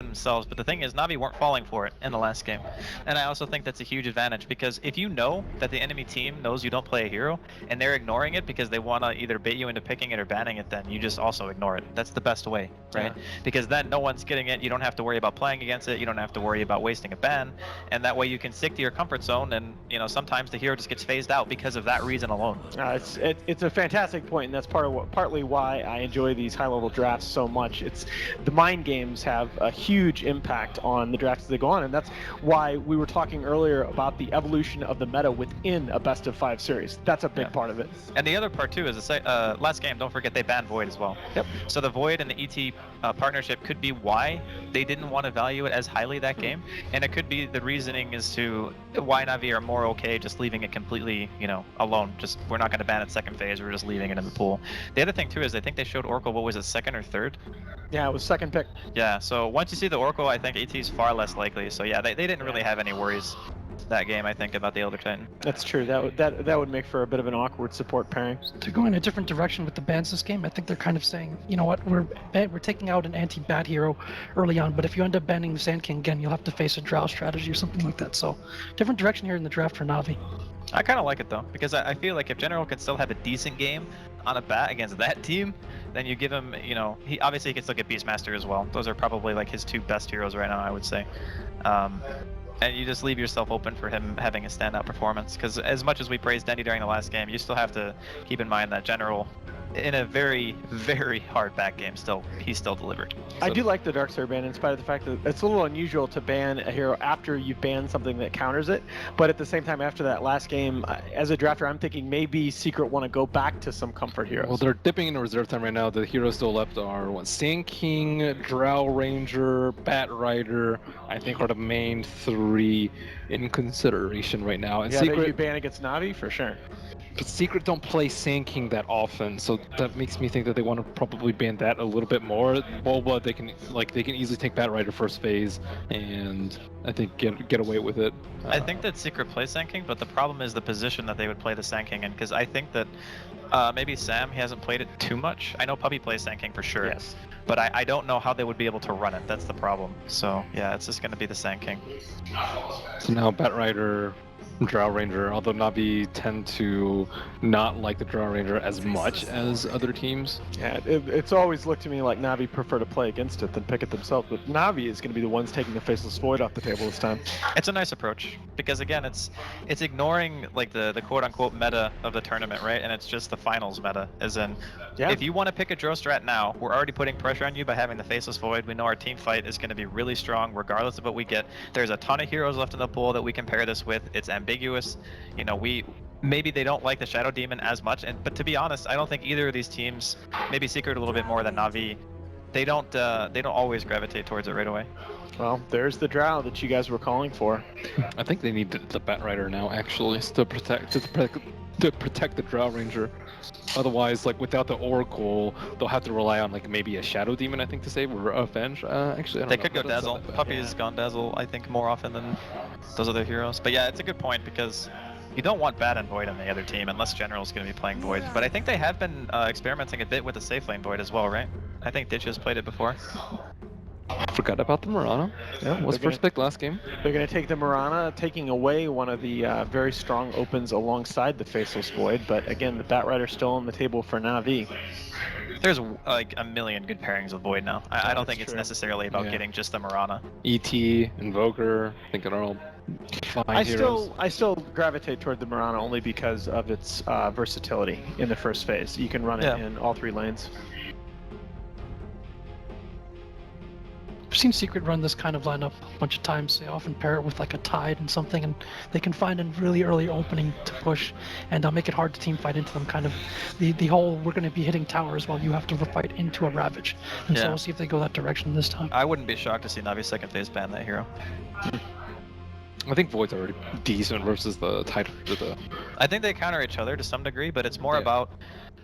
themselves, but the thing is, Na'Vi weren't falling for it in the last game. And I also think that's a huge advantage, because if you know that the enemy team knows you don't play a hero, and they're ignoring it because they want to either bait you into picking it or banning it, then you just also ignore it. That's the best way, right? Yeah. Because then no one's getting it, you don't have to worry about playing against it, you don't have to worry about wasting a ban, and that way you can stick to your comfort zone, and sometimes the hero just gets phased out because of that reason alone. It's a fantastic point, and that's partly why I enjoy these high-level drafts so much. It's the mind games have a huge impact on the drafts as they go on, and that's why we were talking earlier about the evolution of the meta within a best-of-5 series. That's a big part of it. And the other part too is the last game, don't forget they banned Void as well. Yep. So the Void and the ET partnership could be why they didn't want to value it as highly that game, and it could be the reasoning as to why Na'Vi are more okay just leaving it completely, alone. Just we're not going to ban it second phase, we're just leaving it in the pool. The other thing too is I think they showed Oracle, what was it, second or third? Yeah, it was second pick. Yeah, so once you see the Oracle, I think ET is far less likely. So yeah, they didn't really have any worries that game, I think, about the Elder Titan. That's true. That would make for a bit of an awkward support pairing. They're going a different direction with the bans this game. I think they're kind of saying, you know what, we're taking out an anti-bat hero early on, but if you end up banning the Sand King again, you'll have to face a drow strategy or something like that. So, different direction here in the draft for Na'Vi. I kind of like it though, because I feel like if General could still have a decent game on a bat against that team, then you give him, he obviously can still get Beastmaster as well. Those are probably like his two best heroes right now, I would say. And you just leave yourself open for him having a standout performance, because as much as we praised Dendy during the last game, you still have to keep in mind that General, in a very, very hard back game, he still delivered. So. I do like the Dark Star ban, in spite of the fact that it's a little unusual to ban a hero after you've banned something that counters it. But at the same time, after that last game, as a drafter, I'm thinking maybe Secret want to go back to some comfort heroes. Well, they're dipping into reserve time right now. The heroes still left are Sand King, Drow Ranger, Bat Rider, I think are the main three in consideration right now. And yeah, Secret, you ban against Na'Vi for sure. But Secret don't play Sand King that often, so that makes me think that they want to probably ban that a little bit more. Boba, they can easily take Bat Rider first phase, and I think get away with it. I think that Secret plays Sand King, but the problem is the position that they would play the Sand King in, because I think that maybe Sam, he hasn't played it too much. I know Puppy plays Sand King for sure, yes, but I don't know how they would be able to run it. That's the problem. So yeah, it's just going to be the Sand King. So now Bat Rider, Drow Ranger, although Na'Vi tend to not like the Drow Ranger as much as other teams. Yeah, it's always looked to me like Na'Vi prefer to play against it than pick it themselves, but Na'Vi is going to be the ones taking the Faceless Void off the table this time. It's a nice approach, because again, it's ignoring like the quote-unquote meta of the tournament, right? And it's just the finals meta, as in, if you want to pick a Drow strat now, we're already putting pressure on you by having the Faceless Void. We know our team fight is going to be really strong, regardless of what we get. There's a ton of heroes left in the pool that we can pair this with. It's ambiguous. Maybe they don't like the Shadow Demon as much, but to be honest, I don't think either of these teams, maybe Secret a little bit more than Na'Vi, they don't always gravitate towards it right away. Well, there's the Drow that you guys were calling for. I think they need the Bat Rider now, actually, to protect the Drow Ranger. Otherwise, like without the Oracle, they'll have to rely on like maybe a Shadow Demon, I think, to save or Avenge. Actually, I don't know. They could go Dazzle. Puppy's gone Dazzle, I think, more often than those other heroes. But yeah, it's a good point, because you don't want Bat and Void on the other team unless General's going to be playing Void. But I think they have been experimenting a bit with the safe lane Void as well, right? I think Ditch has played it before. Forgot about the Murana. Yeah, was first pick last game. They're going to take the Murana, taking away one of the very strong opens alongside the Faceless Void. But again, the Bat Rider's still on the table for Na'Vi. There's like a million good pairings with Void now. I don't think it's necessarily about getting just the Murana. ET, Invoker, I think they're all fine heroes. I still gravitate toward the Murana only because of its versatility in the first phase. You can run it in all three lanes. I've seen Secret run this kind of lineup a bunch of times. They often pair it with like a Tide and something, and they can find a really early opening to push and make it hard to team fight into them. Kind of the whole, we're going to be hitting towers while you have to fight into a Ravage. And so we'll see if they go that direction this time. I wouldn't be shocked to see Navi second phase ban that hero. I think Void's already decent versus the Tide. I think they counter each other to some degree, but it's more about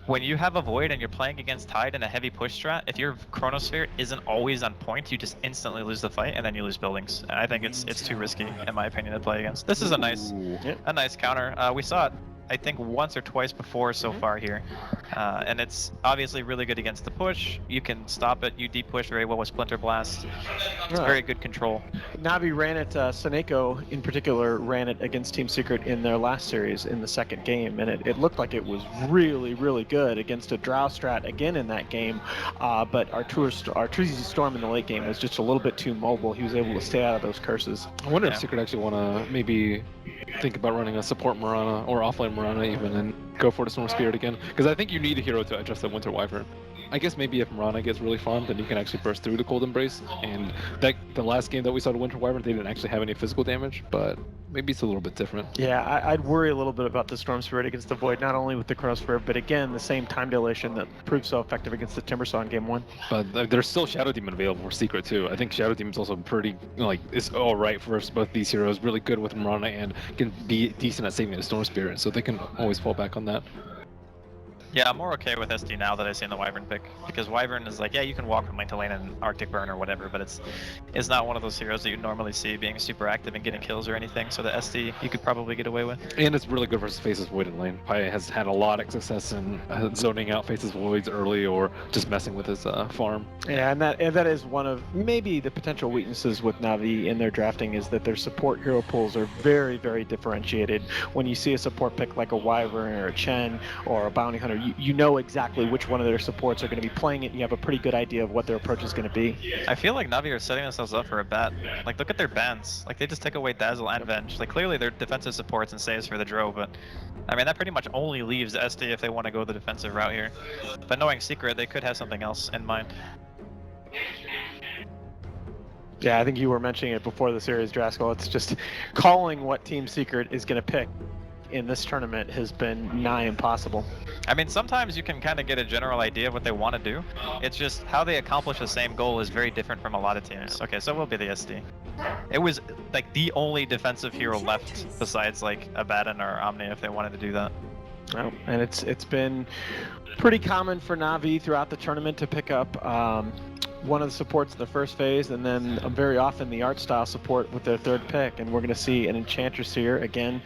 when you have a Void and you're playing against Tide in a heavy push strat, if your Chronosphere isn't always on point, you just instantly lose the fight and then you lose buildings. And I think it's too risky, in my opinion, to play against. This is a nice counter. We saw it I think once or twice before so far here, and it's obviously really good against the push. You can stop it. You deep push very well with Splinter Blast. It's very good control. Navi ran it, Seneko in particular ran it against Team Secret in their last series in the second game, and it looked like it was really, really good against a Drow strat again in that game, but Artusi Storm in the late game was just a little bit too mobile. He was able to stay out of those curses. I wonder if Secret actually want to maybe think about running a support Mirana or offlane Mirana even and go for the Storm Spirit again, because I think you need a hero to adjust that Winter Wyvern. I guess maybe if Mirana gets really farmed, then you can actually burst through the Cold Embrace. And the last game that we saw the Winter Wyvern, they didn't actually have any physical damage, but maybe it's a little bit different. Yeah, I'd worry a little bit about the Storm Spirit against the Void, not only with the Chrono Spirit, but again, the same time dilation that proved so effective against the Timbersaw in game 1. But there's still Shadow Demon available for Secret too. I think Shadow Demon's also pretty, like, it's alright for both these heroes, really good with Mirana and can be decent at saving the Storm Spirit, so they can always fall back on that. Yeah, I'm more okay with SD now that I've seen the Wyvern pick, because Wyvern is like, yeah, you can walk from lane to lane and Arctic Burn or whatever, but it's not one of those heroes that you normally see being super active and getting kills or anything, so the SD you could probably get away with. And it's really good versus Faces Void in lane. Pai has had a lot of success in zoning out Faces Voids early or just messing with his farm. Yeah, and that is one of maybe the potential weaknesses with Navi in their drafting, is that their support hero pools are very, very differentiated. When you see a support pick like a Wyvern or a Chen or a Bounty Hunter, you know exactly which one of their supports are going to be playing it, and you have a pretty good idea of what their approach is going to be. I feel like Navi are setting themselves up for a bat. Like, look at their bans. Like, they just take away Dazzle and Venge. Like, clearly they're defensive supports and saves for the Dro, but I mean, that pretty much only leaves SD if they want to go the defensive route here. But knowing Secret, they could have something else in mind. Yeah, I think you were mentioning it before the series, Draskell. It's just calling what Team Secret is going to pick in this tournament has been nigh impossible. I mean, sometimes you can kind of get a general idea of what they want to do. It's just how they accomplish the same goal is very different from a lot of teams. Okay, so it will be the SD. It was like the only defensive hero left besides like Abaddon or Omni if they wanted to do that. Oh, and it's been pretty common for Navi throughout the tournament to pick up one of the supports in the first phase, and then very often the art style support with their third pick, and we're going to see an Enchantress here again,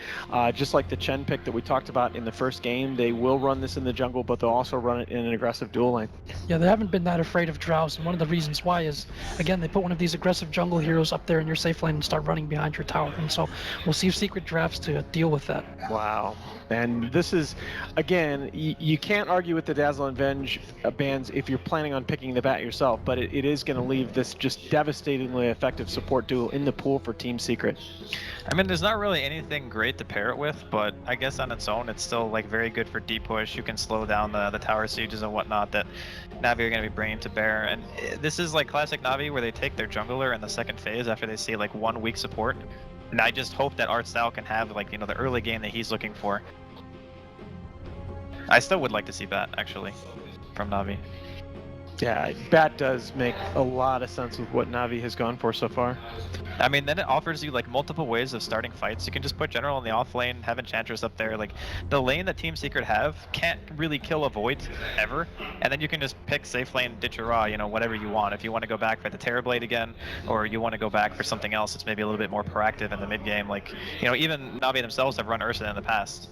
just like the Chen pick that we talked about in the first game. They will run this in the jungle, but they'll also run it in an aggressive dual lane. Yeah, they haven't been that afraid of Drows, and one of the reasons why is, again, they put one of these aggressive jungle heroes up there in your safe lane and start running behind your tower, and so we'll see if Secret drafts to deal with that. Wow. And this is, again, you can't argue with the Dazzle and Venge bans if you're planning on picking the bat yourself, but it is going to leave this just devastatingly effective support duo in the pool for Team Secret. I mean, there's not really anything great to pair it with, but I guess on its own, it's still like very good for deep push. You can slow down the tower sieges and whatnot that Navi are going to be bringing to bear. And this is like classic Navi where they take their jungler in the second phase after they see like 1 week support. And I just hope that art style can have like, you know, the early game that he's looking for. I still would like to see Bat, actually, from Navi. Yeah, Bat does make a lot of sense with what Navi has gone for so far. I mean, then it offers you like multiple ways of starting fights. You can just put General in the off lane, have Enchantress up there. Like, the lane that Team Secret have can't really kill a Void ever. And then you can just pick safe lane, ditch a Raw, you know, whatever you want. If you want to go back for the Terrorblade again, or you want to go back for something else that's maybe a little bit more proactive in the mid game. Like, you know, even Navi themselves have run Ursa in the past.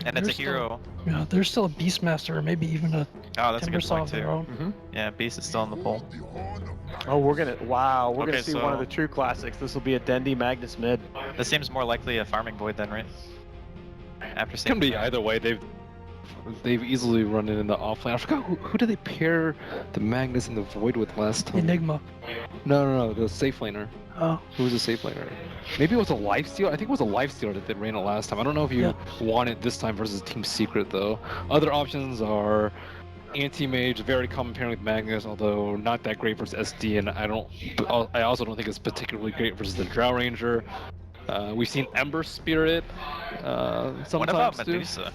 And it's a hero. Yeah, there's still a Beastmaster, or maybe even a that's a good Timbersaw point of their too. own. Yeah, Beast is still in the pool. Oh, we're gonna see so one of the true classics. This will be a Dendi Magnus mid. This seems more likely a farming Void then, right? After It seeing can be either way. They've easily run it in the offlane. I forgot who did they pair the Magnus and the Void with last time? Enigma. No, the safe laner. Oh. Who was a safe laner? Maybe it was a lifesteal. I think it was a lifesteal that ran it last time. I don't know if you want it this time versus Team Secret though. Other options are Anti-Mage, very common pairing with Magnus, although not that great versus SD, and I also don't think it's particularly great versus the Drow Ranger. We've seen Ember Spirit sometimes. What about Medusa?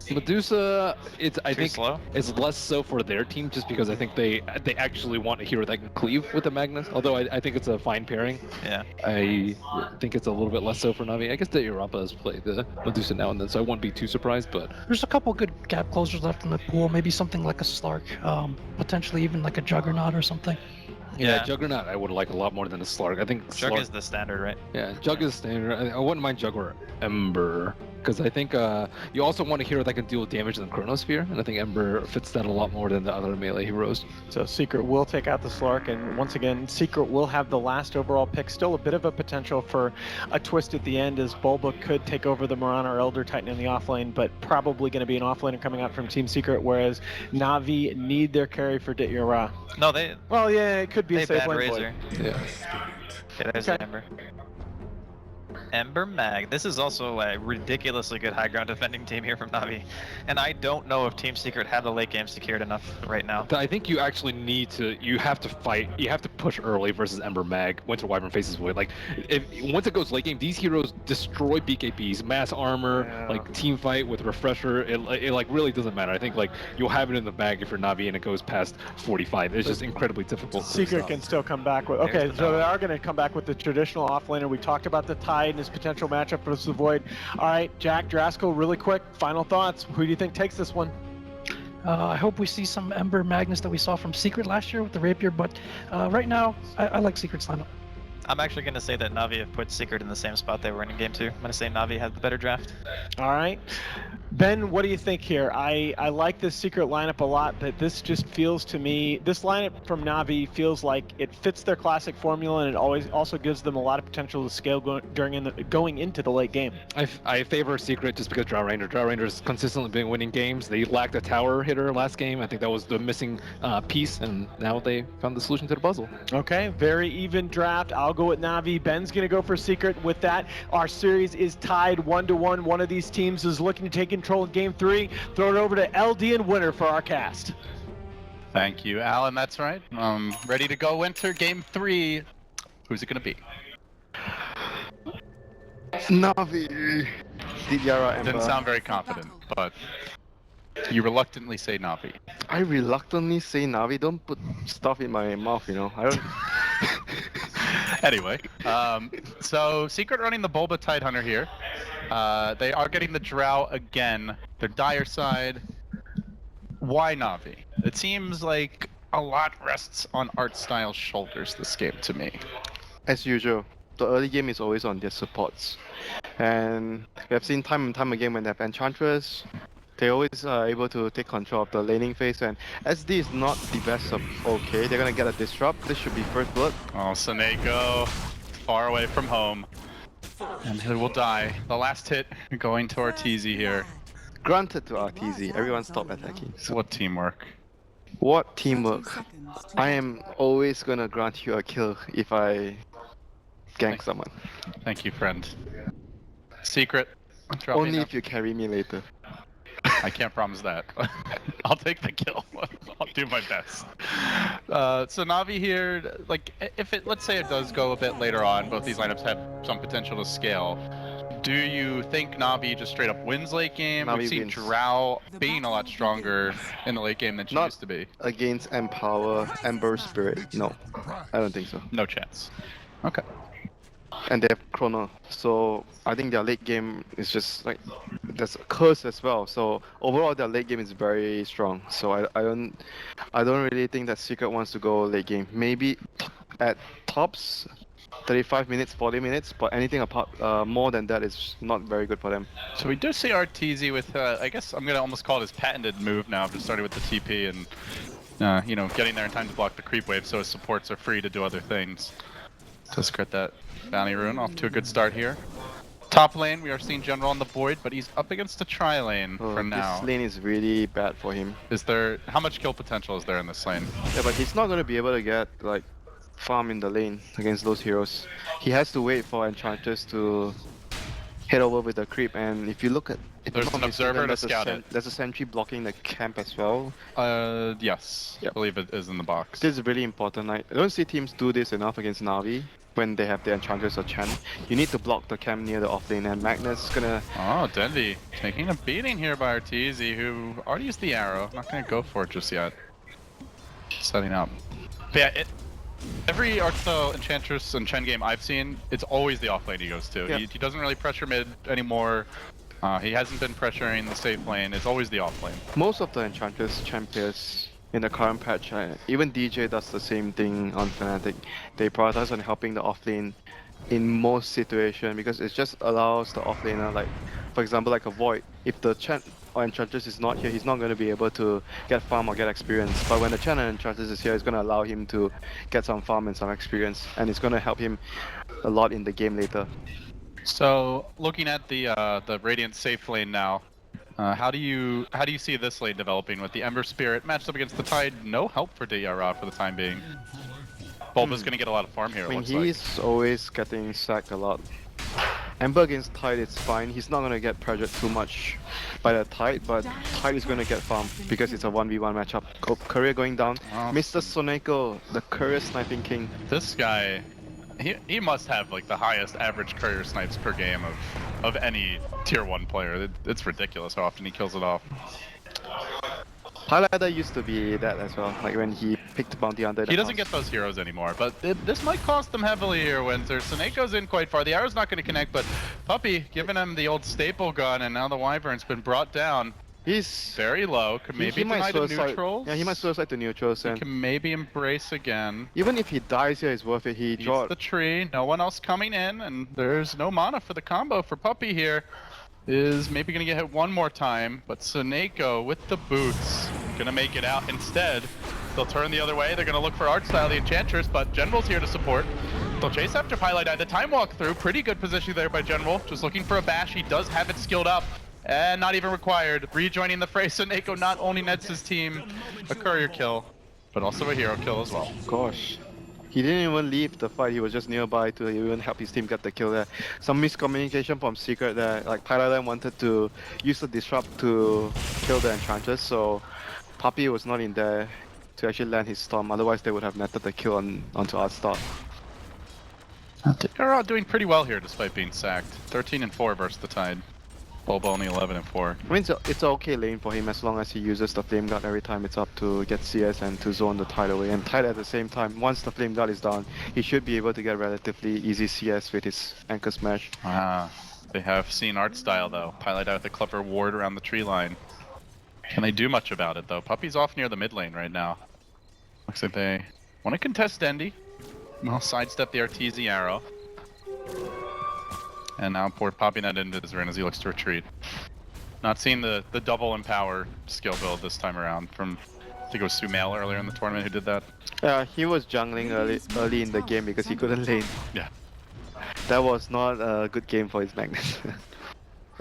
Medusa, I think slow? it's less so for their team, just because I think they actually want a hero that can cleave with the Magnus. Although I think it's a fine pairing. Yeah. I think it's a little bit less so for Navi. I guess the Europa has played the Medusa now and then, so I wouldn't be too surprised. But there's a couple good gap closers left in the pool. Maybe something like a Slark, potentially even like a Juggernaut or something. Yeah, Juggernaut I would like a lot more than the Slark. I think Jug is the standard, right? Yeah, Jug is standard. I wouldn't mind Jug or Ember, because I think you also want a hero that can deal damage in the Chronosphere, and I think Ember fits that a lot more than the other melee heroes. So Secret will take out the Slark, and once again, Secret will have the last overall pick. Still a bit of a potential for a twist at the end, as Bulba could take over the Mirana or Elder Titan in the offlane, but probably going to be an offlaner coming out from Team Secret, whereas Na'Vi need their carry for Dit Yara. No, they... Well, yeah, it could be a safe bad lane Razor. Yeah. Okay, there's the Ember. Ember Mag. This is also a ridiculously good high ground defending team here from Na'Vi. And I don't know if Team Secret have the late game secured enough right now. I think you actually need to, you have to fight, you have to push early versus Ember Mag, Winter Wyvern faces Void. Like, once it goes late game, these heroes destroy BKBs, mass armor, like team fight with Refresher, it like really doesn't matter. I think like you'll have it in the bag if you're Na'Vi and it goes past 45. It's just incredibly difficult. Secret can still come back with, okay, so they are going to come back with the traditional offlaner. We talked about the Tide and his potential matchup versus the Void. All right, Jack Draskell, really quick, final thoughts. Who do you think takes this one? I hope we see some Ember Magnus that we saw from Secret last year with the Rapier, but right now, I like Secret's lineup. I'm actually going to say that Na'Vi have put Secret in the same spot they were in game 2. I'm going to say Na'Vi had the better draft. All right. Ben, what do you think here? I like this Secret lineup a lot, but this just feels to me, this lineup from Na'Vi feels like it fits their classic formula, and it always also gives them a lot of potential to scale going into the late game. I favor Secret just because Drow Ranger's consistently been winning games. They lacked a tower hitter last game. I think that was the missing piece, and now they found the solution to the puzzle. Okay, very even draft. I'll go with Na'Vi. Ben's going to go for Secret. With that, our series is tied 1-1. One of these teams is looking to take control in game 3. Throw it over to LD and Winter for our cast. Thank you, Alan. That's right. Ready to go, Winter. Game 3. Who's it going to be? Na'Vi. Dit Yara Ember. Didn't sound very confident, but you reluctantly say Na'Vi. I reluctantly say Na'Vi. Don't put stuff in my mouth, you know. I don't. Anyway, so Secret running the Bulba Tidehunter here. They are getting the Drow again. Their dire side. Why Na'Vi? It seems like a lot rests on Artstyle's shoulders this game to me. As usual, the early game is always on their supports. And we have seen time and time again when they have Enchantress, they always are able to take control of the laning phase, and SD is not the best of okay. They're gonna get a disrupt. This should be first blood. Oh, Seneko, far away from home. And he will die. The last hit going to Arteezy here. Granted to Arteezy, everyone stop attacking. So What teamwork? what teamwork? I am always gonna grant you a kill if I gank someone. Thank you, friend. Secret. Only if you carry me later. I can't promise that. I'll take the kill. I'll do my best. So Na'Vi here, like, if it, let's say it does go a bit later on, both these lineups have some potential to scale. Do you think Na'Vi just straight up wins late game? Na'Vi We've seen wins. Drow being a lot stronger in the late game than she Not used to be. against Empower, Ember Spirit. No, I don't think so. No chance. Okay. And they have Chrono, so I think their late game is just like there's a curse as well. So overall, their late game is very strong. So I don't really think that Secret wants to go late game. Maybe at tops 35 minutes, 40 minutes, but anything apart more than that is not very good for them. So we do see Arteezy with, I guess I'm gonna almost call it his patented move now, just starting with the TP and, you know, getting there in time to block the creep wave, so his supports are free to do other things. Just crit that bounty rune, off to a good start here. Top lane, we are seeing General on the Void, but he's up against the tri lane for now. This lane is really bad for him. Is there, how much kill potential is there in this lane? Yeah, but he's not gonna be able to get like farm in the lane against those heroes. He has to wait for Enchantress to head over with the creep, and if you look at There's an observer to scout it. There's a sentry blocking the camp as well. Yes. Yep. I believe it is in the box. This is really important. I don't see teams do this enough against Na'Vi when they have the Enchantress or Chen. You need to block the camp near the offlane, and Magnus is gonna... Oh, Dendy taking a beating here by Arteezy, who already used the arrow. Not gonna go for it just yet. Setting up. But yeah, every Artstyle Enchantress and Chen game I've seen, it's always the off lane he goes to. Yeah. He doesn't really pressure mid anymore. He hasn't been pressuring the safe lane. It's always the off lane. Most of the Enchantress Chen players in the current patch. Even DJ does the same thing on Fnatic. They prioritize on helping the offlane in most situations because it just allows the offlaner, like for example, like a Void. If the Chen or Enchantress is not here, he's not going to be able to get farm or get experience. But when the Chen and Enchantress is here, it's going to allow him to get some farm and some experience, and it's going to help him a lot in the game later. So looking at the Radiant safe lane now, how do you see this lane developing with the Ember Spirit matched up against the Tide? No help for DRA for the time being. Bulba's gonna get a lot of farm here. I mean, he's always getting sacked a lot. Ember against Tide, it's fine. He's not gonna get pressured too much by the Tide, but Tide is gonna get farm because it's a 1v1 matchup. Courier going down. Mr. Soneko, the Courier sniping king. This guy, he must have like the highest average Courier snipes per game of any tier 1 player. It's ridiculous how often he kills it off. Highlighter used to be that as well, like when he picked Bounty Hunter. He doesn't get those heroes anymore, but this might cost them heavily here, Vincere. Soneko's in quite far. The arrow's not going to connect, but Puppey giving him the old staple gun, and now the Wyvern's been brought down. He's very low. Could maybe deny to neutrals. Yeah, he might suicide to neutrals. He can maybe embrace again. Even if he dies here, it's worth it. He draws the tree. No one else coming in, and there's no mana for the combo for Puppey here. Is maybe gonna get hit one more time, but Soneko with the boots gonna make it out instead. They'll turn the other way. They're gonna look for Artstyle, the Enchantress, but General's here to support. They'll chase after Highlight Eye. The time walk through, pretty good position there by General. Just looking for a bash. He does have it skilled up. And not even required. Rejoining the fray, Soneko not only nets his team a courier kill, but also a hero kill as well. Gosh. He didn't even leave the fight, he was just nearby to even help his team get the kill there. Some miscommunication from Secret there, like Pyroline wanted to use the Disrupt to kill the Enchantress, so Puppey was not in there to actually land his Storm, otherwise they would have netted the kill onto Artstar. They're doing pretty well here despite being sacked. 13-4 versus the Tide. Bulba only 11-4. I mean, it's an okay lane for him as long as he uses the Flame Guard every time it's up to get CS and to zone the Tide away. And Tide at the same time, once the Flame Guard is down, he should be able to get relatively easy CS with his Anchor Smash. They have seen Artstyle though. Pilot out the clever ward around the tree line. Can they do much about it though? Puppey's off near the mid lane right now. Looks like they want to contest Dendy. Well, sidestep the Arteezy arrow. And now poor popping that into his ring as he looks to retreat. Not seeing the double empower skill build this time around from, I think it was Sumail earlier in the tournament who did that. Yeah, he was jungling early in the game because he couldn't lane. Yeah. That was not a good game for his Magnus.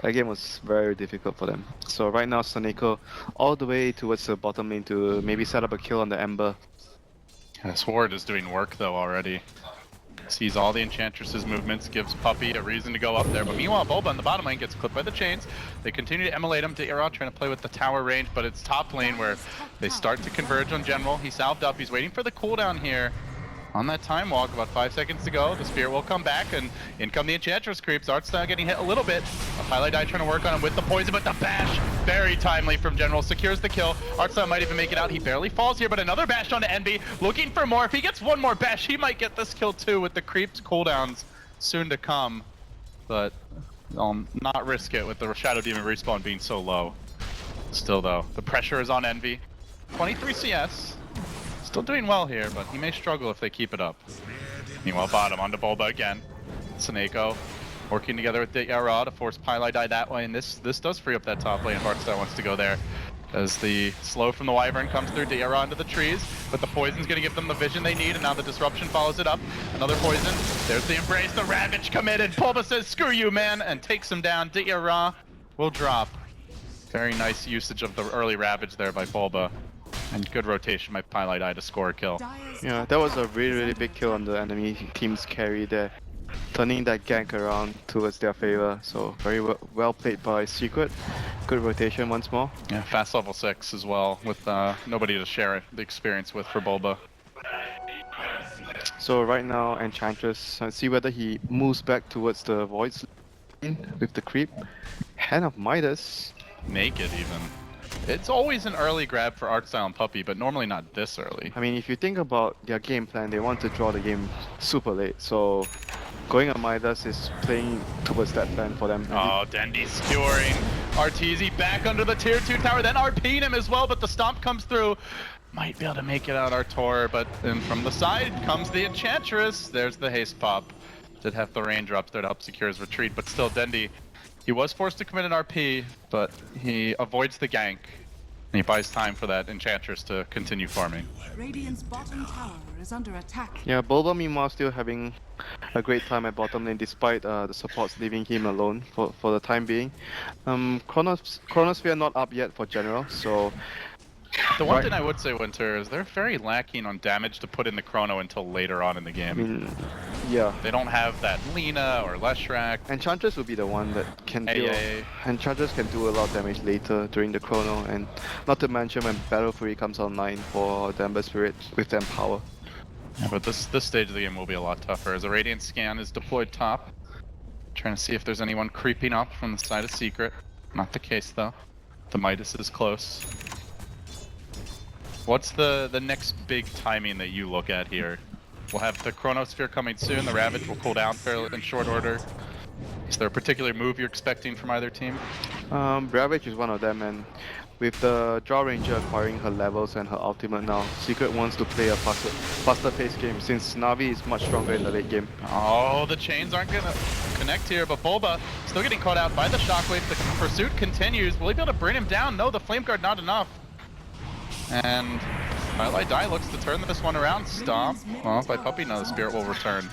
That game was very difficult for them. So right now Soneko all the way towards the bottom lane to maybe set up a kill on the Ember. This ward is doing work though already. Sees all the Enchantress's movements, gives Puppey a reason to go up there. But meanwhile, Bulba in the bottom lane gets clipped by the chains. They continue to emulate him to Era, trying to play with the tower range, but it's top lane where they start to converge on General. He salved up, he's waiting for the cooldown here. On that time walk, about 5 seconds to go, the Spirit will come back, and in come the Enchantress creeps. Artstyle getting hit a little bit. Highlight Eye trying to work on him with the poison, but the bash, very timely from General, secures the kill. Artstyle might even make it out. He barely falls here, but another bash onto Envy, looking for more. If he gets one more bash, he might get this kill too, with the creeps cooldowns soon to come. But I'll not risk it with the Shadow Demon respawn being so low. Still though, the pressure is on Envy. 23 CS. Still doing well here, but he may struggle if they keep it up. Meanwhile, bottom onto Bulba again. Soneko working together with the Era to force Pylai die that way, and this does free up that top lane if Artstyle wants to go there. As the slow from the Wyvern comes through, Era into the trees, but the poison's gonna give them the vision they need, and now the disruption follows it up. Another poison. There's the embrace, the Ravage committed. Bulba says, screw you, man, and takes him down. Era will drop. Very nice usage of the early Ravage there by Bulba. And good rotation by Pylite Eye to score a kill. Yeah, that was a really big kill on the enemy team's carry there. Turning that gank around towards their favor. So very well played by Secret. Good rotation once more. Yeah, fast level 6 as well, with nobody to share the experience with for Bulba. So right now Enchantress, let's see whether he moves back towards the Void's lane with the creep. Hand of Midas. Naked even. It's always an early grab for Artstyle and Puppey, but normally not this early. I mean, if you think about their game plan, they want to draw the game super late, so going on Midas is playing towards that plan for them. Oh, Dendy skewering Arteezy back under the tier 2 tower, then RP'ing him as well, but the stomp comes through. might be able to make it out our tour, but then from the side comes the Enchantress. There's the haste pop. Did have the raindrops there to help secure his retreat, but still Dendi, he was forced to commit an RP, but he avoids the gank. And he buys time for that Enchantress to continue farming. Radiant's bottom tower is under attack. Yeah, bo5 meanwhile still having a great time at bottom lane despite the supports leaving him alone for the time being. Chronosphere not up yet for general, so... The one thing I would say, Winter, is they're very lacking on damage to put in the Chrono until later on in the game. I mean, yeah. They don't have that Lina or Leshrac. Enchantress will be the one that can do... Yeah. Enchantress can do a lot of damage later during the Chrono, and not to mention when Battle Fury comes online for the Ember Spirit with the Empower. Yeah, but this stage of the game will be a lot tougher as a Radiant Scan is deployed top. Trying to see if there's anyone creeping up from the side of Secret. Not the case though. The Midas is close. What's the next big timing that you look at here? We'll have the Chronosphere coming soon, the Ravage will cool down fairly in short order. Is there a particular move you're expecting from either team? Ravage is one of them, and with the Draw Ranger acquiring her levels and her ultimate now, Secret wants to play a faster paced game since Na'Vi is much stronger in the late game. Oh, the chains aren't gonna connect here, but Bulba still getting caught out by the Shockwave. The pursuit continues. Will he be able to bring him down? No, the Flame Guard not enough. And Twilight Die looks to turn this one around. Stomp. Well, by Puppy, no, the Spirit will return.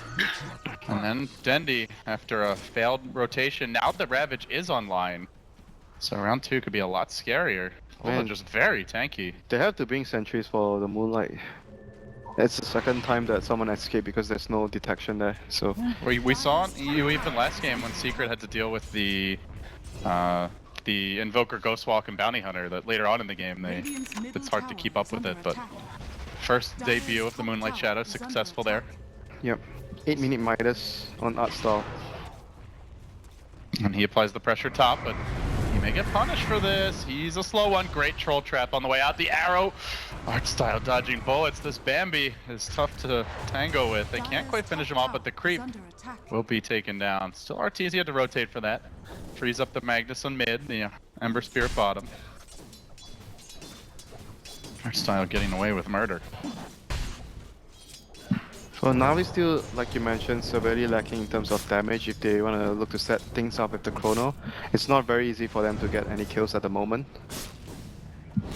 And then Dendi, after a failed rotation, now the Ravage is online. So round 2 could be a lot scarier. Bulba just very tanky. They have to bring sentries for the Moonlight. It's the second time that someone escaped because there's no detection there, so... We saw you even last game when Secret had to deal with the Invoker, Ghostwalk, and Bounty Hunter, that later on in the game it's hard to keep up with it, but first debut of the Moonlight Shadow successful there. Yep. 8-minute Midas on Artstyle. And he applies the pressure top, but he may get punished for this. He's a slow one. Great troll trap on the way out. The arrow. Artstyle dodging bullets. This Bambi is tough to tango with. They can't quite finish him off, but the creep will be taken down. Still Artesia had to rotate for that. Frees up the Magnus on mid, the Ember Spirit bottom. Artstyle getting away with murder. So Na'Vi still, like you mentioned, severely lacking in terms of damage if they want to look to set things up with the Chrono. It's not very easy for them to get any kills at the moment.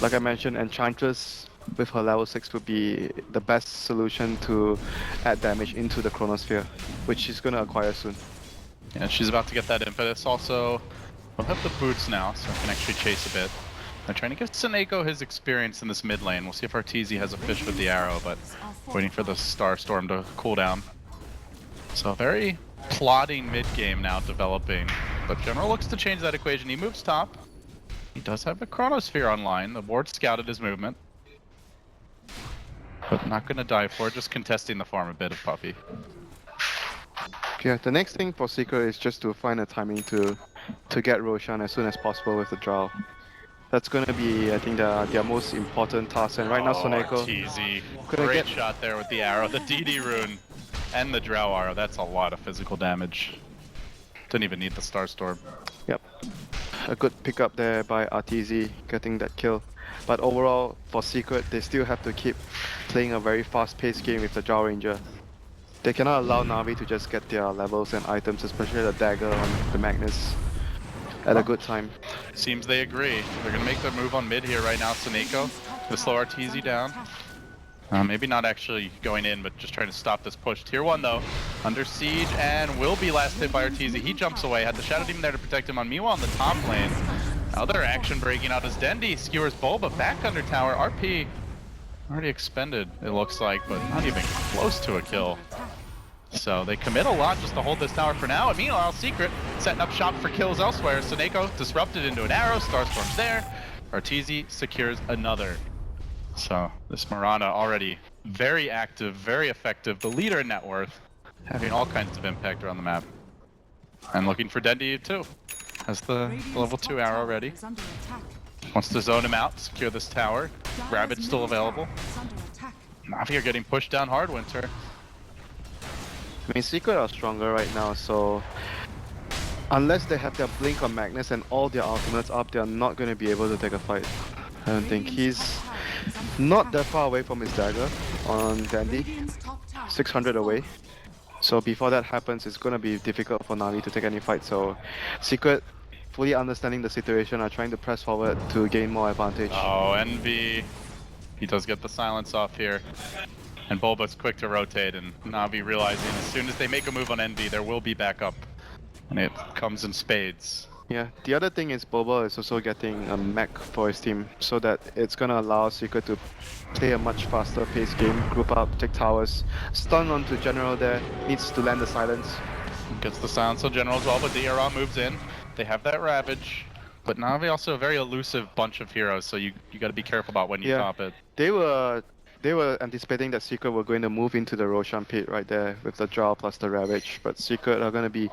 Like I mentioned, Enchantress with her level 6 would be the best solution to add damage into the Chronosphere, which she's going to acquire soon. Yeah, she's about to get that impetus. Also, we'll have the boots now, so I can actually chase a bit. I'm trying to give Seneko his experience in this mid lane. We'll see if Arteezy has a fish with the arrow, but waiting for the Starstorm to cool down. So very plodding mid game now developing. But General looks to change that equation. He moves top. He does have the Chronosphere online. The ward scouted his movement. But not going to die for it, just contesting the farm a bit of Puppy. Okay, the next thing for Secret is just to find a timing to get Roshan as soon as possible with the draw. That's going to be, I think, their most important task. And right now, Soneko... Arteezy. Great shot there with the arrow, the DD rune, and the Drow arrow. That's a lot of physical damage. Didn't even need the Starstorm. Yep. A good pickup there by Arteezy, getting that kill. But overall, for Secret, they still have to keep playing a very fast-paced game with the Drow Ranger. They cannot allow Na'Vi to just get their levels and items, especially the dagger on the Magnus, at a good time. Seems they agree. They're going to make their move on mid here right now. Seneko to slow Arteezy down. Maybe not actually going in, but just trying to stop this push. Tier 1 though, under siege and will be last hit by Arteezy. He jumps away, had the Shadow Demon there to protect him on Miwa on the top lane. Other action breaking out as Dendi skewers Bulba back under tower. RP already expended, it looks like, but not even close to a kill. So they commit a lot just to hold this tower for now. And meanwhile, Secret setting up shop for kills elsewhere. Seneko disrupted into an arrow. Starstorm's there. Arteezy secures another. So this Mirana already very active, very effective. The leader in net worth, having all kinds of impact around the map. And looking for Dendi too. Has the level 2 arrow ready. Wants to zone him out, secure this tower. Ravage still available. Na'Vi are getting pushed down hard, Winter. I mean, Secret are stronger right now, so unless they have their Blink on Magnus and all their ultimates up, they are not going to be able to take a fight. I don't think not that far away from his dagger on Dandy, Radiant's top tower 600 has away. fallen. So before that happens, it's gonna be difficult for Navi to take any fight. So Secret, fully understanding the situation, are trying to press forward to gain more advantage. Oh, Envy. He does get the silence off here. And Bulba's quick to rotate, and Navi realizing as soon as they make a move on Envy, there will be backup. And it comes in spades. Yeah, the other thing is Boba is also getting a mech for his team, so that it's gonna allow Secret to play a much faster paced game, group up, take towers, stun onto General there, needs to land the silence. Gets the silence on General as well, but DRR moves in. They have that Ravage. But Navi also a very elusive bunch of heroes, so you gotta be careful about when you Yeah. top it. They were anticipating that Secret were going to move into the Roshan pit right there with the Drow plus the Ravage, but Secret are gonna be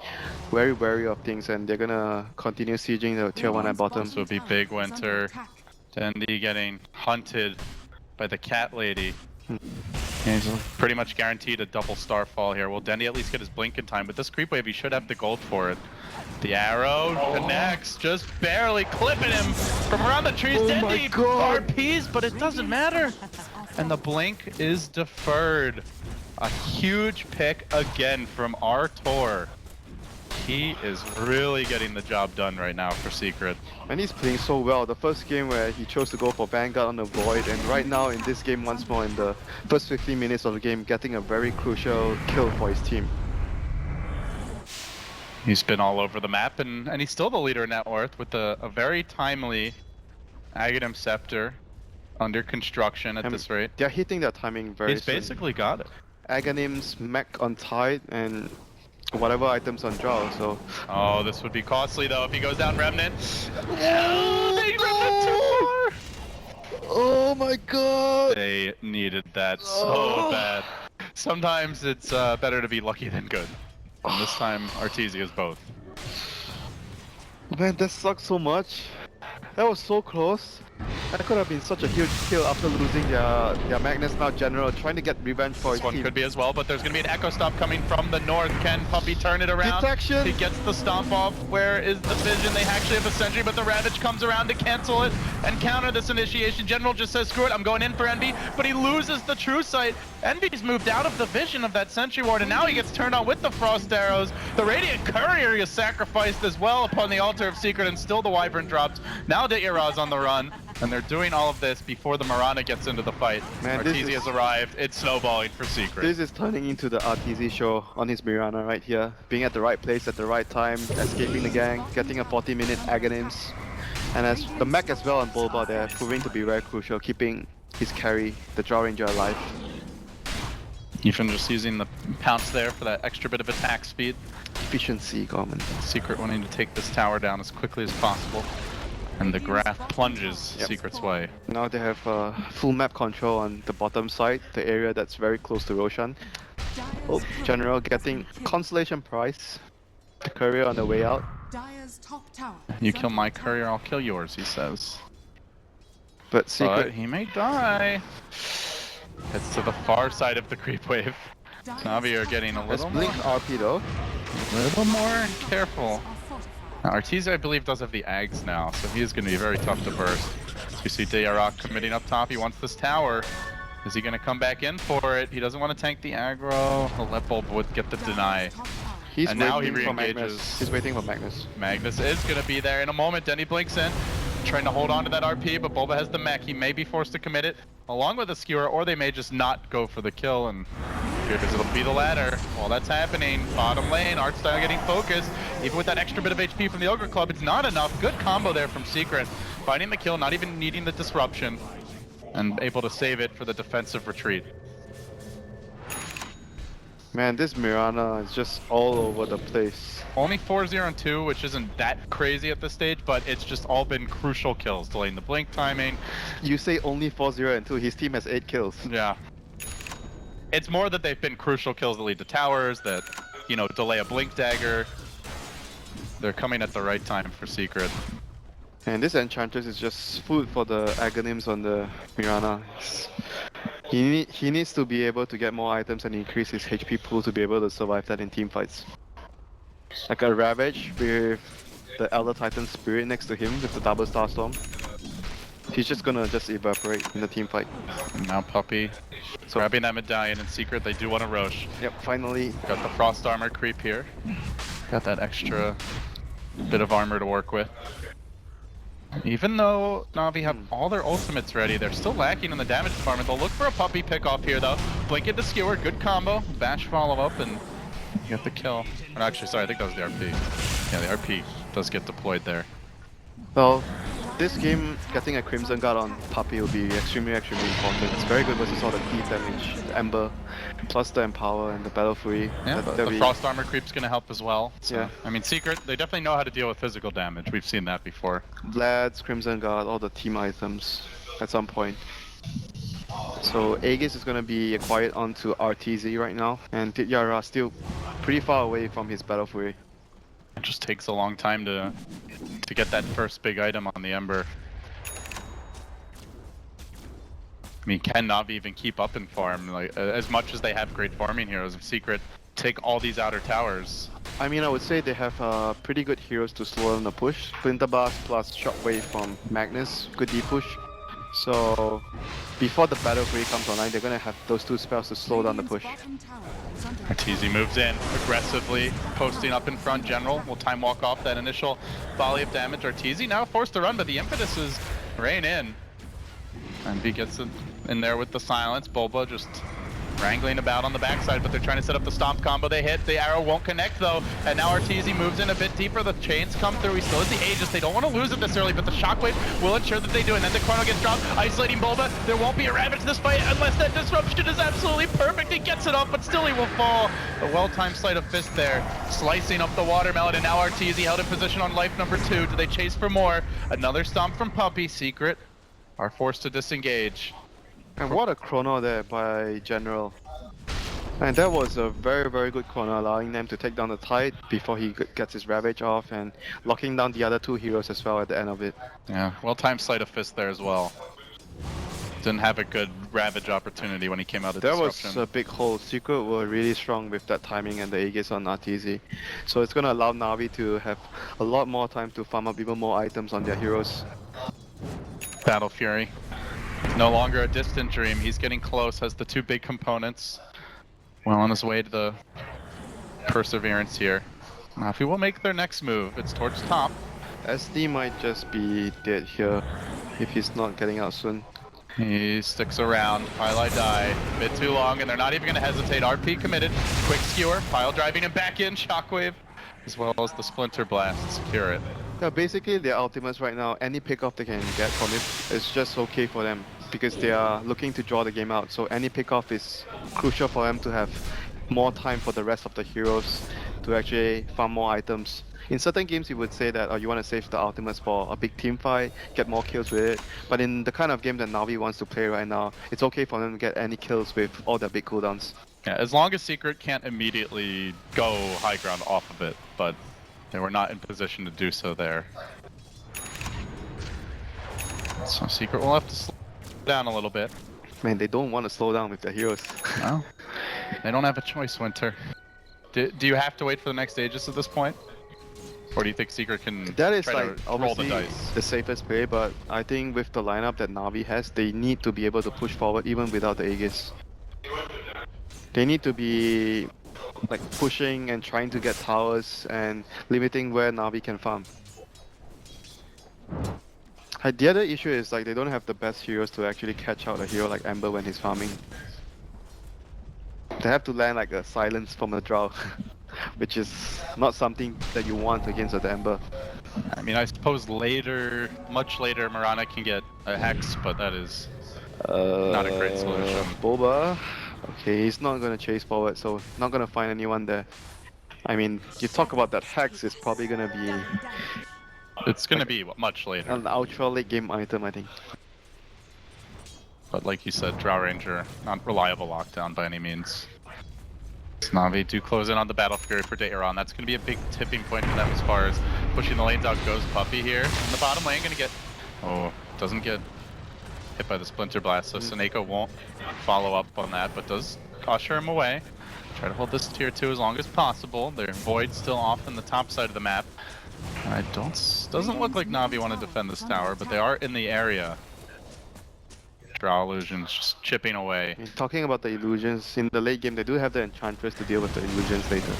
very wary of things and they're gonna continue sieging the tier 1 at bottom. This would be Big Winter. Dandy getting hunted by the cat lady. He's pretty much guaranteed a double starfall here. Will Dandy at least get his blink in time? With this creep wave, he should have the gold for it. The arrow connects, just barely clipping him from around the trees. Oh Dandy my God. RPs, but it doesn't matter. And the blink is deferred. A huge pick again from Artor. He is really getting the job done right now for Secret. And he's playing so well. The first game where he chose to go for Vanguard on the Void, and right now in this game once more in the first 15 minutes of the game, getting a very crucial kill for his team. He's been all over the map, and he's still the leader in net worth with a very timely Aghanim Scepter under construction at this rate. They're hitting their timing very He's soon. basically got it. Aghanim's mech on Tide and whatever items on Drow, so... Oh, this would be costly though if he goes down Remnant. Oh, they Remnant too far! Oh my god! They needed that so bad. Sometimes it's better to be lucky than good. And this time, Arteezy is both. Man, that sucks so much. That was so close. That could have been such a huge kill after losing their Magnus now General, trying to get revenge for his This one team. could be as well, but there's going to be an Echo Stop coming from the north. Can Puppy turn it around? Detection! He gets the stomp off. Where is the vision? They actually have a sentry, but the Ravage comes around to cancel it and counter this initiation. General just says, screw it, I'm going in for Envy, but he loses the true sight. Envy's moved out of the vision of that sentry ward, and now he gets turned on with the Frost Arrows. The Radiant Courier is sacrificed as well upon the altar of Secret, and still the Wyvern drops. Now Da'Ira's on the run. And they're doing all of this before the Mirana gets into the fight. Man, this Arteezy is- has arrived. It's snowballing for Secret. This is turning into the RTZ show on his Mirana right here. Being at the right place at the right time, escaping the gang, getting a 40-minute Aghanims. And as the mech as well on Bulba there, proving to be very crucial, keeping his carry, the Drow Ranger, alive. Even just using the pounce there for that extra bit of attack speed. Efficiency, Gorman. Secret wanting to take this tower down as quickly as possible. And the graph plunges Yep. Secret's way. Now they have full map control on the bottom side, the area that's very close to Roshan. Oh, General getting Consolation Prize. The courier on the way out. Dire's top tower You is kill under my attack. courier, I'll kill yours, he says. But But Secret, he may die. Heads to the far side of the creep wave. Dire's Navi are top getting a tower little Blink RP though. more careful. are fortified. Now, Arteezy, I believe, does have the Ags now, so he is going to be very tough to burst. You see Dayarok committing up top. He wants this tower. Is he going to come back in for it? He doesn't want to tank the aggro. He'll let Bulbwood get the deny. Top tower He's And now he waiting for re-engages. Magnus. He's waiting for Magnus. Magnus is going to be there in a moment. Denny blinks in, trying to hold on to that RP, but Bulba has the mech. He may be forced to commit it along with a skewer, or they may just not go for the kill, and here it'll be the ladder. While that's happening, bottom lane, Artstyle getting focused. Even with that extra bit of HP from the Ogre Club, it's not enough. Good combo there from Secret. Finding the kill, not even needing the disruption, and able to save it for the defensive retreat. Man, this Mirana is just all over the place. Only 4-0 and 2, which isn't that crazy at this stage, but it's just all been crucial kills, delaying the blink timing. You say only 4-0 and 2, his team has 8 kills. Yeah. It's more that they've been crucial kills that lead to towers, that, you know, delay a blink dagger. They're coming at the right time for Secret. And this Enchantress is just food for the Aghanims on the Mirana. He needs to be able to get more items and increase his HP pool to be able to survive that in team fights. Like a Ravage with the Elder Titan Spirit next to him with the double Starstorm. He's just gonna evaporate in the team fight. And now Puppey grabbing that medallion in secret. They do want to Roche. Yep, finally. Got the frost armor creep here. Got that extra bit of armor to work with. Even though Na'Vi have all their ultimates ready, they're still lacking in the damage department. They'll look for a Puppey pick off here though. Blink into Skewer, good combo. Bash follow up and you get the kill. Or actually, sorry, I think that was the RP. Yeah, the RP does get deployed there. Well, this game, getting a Crimson Guard on Puppey will be extremely important. It's very good versus all the key damage, the Ember, plus the Empower and the Battle Fury. Yeah, the Frost Armor creep's gonna help as well. So, yeah. I mean, Secret, they definitely know how to deal with physical damage. We've seen that before. Vlad's, Crimson Guard, all the team items at some point. So Aegis is gonna be acquired onto RTZ right now, and Tityara still pretty far away from his Battle Fury. It just takes a long time to get that first big item on the Ember. I mean, can Na'Vi even keep up in farm? Like, as much as they have great farming heroes, if Secret take all these outer towers. I mean, I would say they have pretty good heroes to slow down the push. Splinter Blast plus Shockwave from Magnus, good D-push. So, before the Battle Fury comes online, they're gonna have those two spells to slow down the push. Arteezy moves in aggressively, posting up in front. General will time walk off that initial volley of damage. Arteezy now forced to run, but the impetus is rain in. And he gets in there with the silence. Boba just wrangling about on the backside, but they're trying to set up the stomp combo. They hit, the arrow won't connect though, and now Arteezy moves in a bit deeper. The chains come through. He still has the Aegis. They don't want to lose it this early, but the shockwave will ensure that they do. And then the chrono gets dropped, isolating Bulba. There won't be a Ravage in this fight unless that disruption is absolutely perfect. He gets it off, but still he will fall. A well-timed sleight of fist there, slicing up the watermelon, and now Arteezy held in position on life number 2. Do they chase for more? Another stomp from Puppey. Secret are forced to disengage. And what a chrono there by General. And that was a very good chrono, allowing them to take down the Tide before he gets his Ravage off and locking down the other two heroes as well at the end of it. Yeah, well-timed sleight of fist there as well. Didn't have a good Ravage opportunity when he came out of disruption. That was a big hole. Secret were really strong with that timing and the Aegis on RTZ. So it's gonna allow Na'Vi to have a lot more time to farm up even more items on their heroes. Battle Fury. No longer a distant dream. He's getting close, has the 2 big components. Well on his way to the Perseverance here. Na'Vi will make their next move. It's towards top. SD might just be dead here if he's not getting out soon. He sticks around. Highlight die. A bit too long, and they're not even going to hesitate. RP committed. Quick skewer. Pile driving him back in. Shockwave. As well as the Splinter Blast. Secure it. Yeah, basically their ultimates right now, any pick-off they can get from it is just okay for them because they are looking to draw the game out. So any pick-off is crucial for them to have more time for the rest of the heroes to actually farm more items. In certain games you would say that you want to save the ultimates for a big team fight, get more kills with it. But in the kind of game that Na'Vi wants to play right now, it's okay for them to get any kills with all their big cooldowns. Yeah, as long as Secret can't immediately go high ground off of it, but they were not in position to do so there. So Secret will have to slow down a little bit. Man, they don't want to slow down with their heroes. No, they don't have a choice, Winter. Do you have to wait for the next Aegis at this point? Or do you think Secret can that is try like to roll the dice? The safest play, but I think with the lineup that Na'Vi has, they need to be able to push forward even without the Aegis. They need to be like pushing and trying to get towers and limiting where Na'Vi can farm. The other issue is like they don't have the best heroes to actually catch out a hero like Ember when he's farming. They have to land like a silence from a draw, which is not something that you want against the Ember. I mean, I suppose later, much later, Mirana can get a Hex, but that is not a great solution. Boba. Okay, he's not gonna chase forward, so not gonna find anyone there. I mean, you talk about that Hex, is probably gonna be... It's gonna be much later. An ultra late game item, I think. But like you said, Drow Ranger, not reliable lockdown by any means. Na'Vi do close in on the Battle Fury for Daeron. That's gonna be a big tipping point for them as far as pushing the lanes out goes. Puppey here in the bottom lane, gonna get... Oh, doesn't get hit by the Splinter Blast, so Seneko won't follow up on that, but does usher him away. Try to hold this tier 2 as long as possible. Their Void's still off in the top side of the map. Doesn't look like Na'Vi want to defend this tower, but they are in the area. Drow illusions just chipping away. I mean, talking about the illusions, in the late game they do have the Enchantress to deal with the illusions later.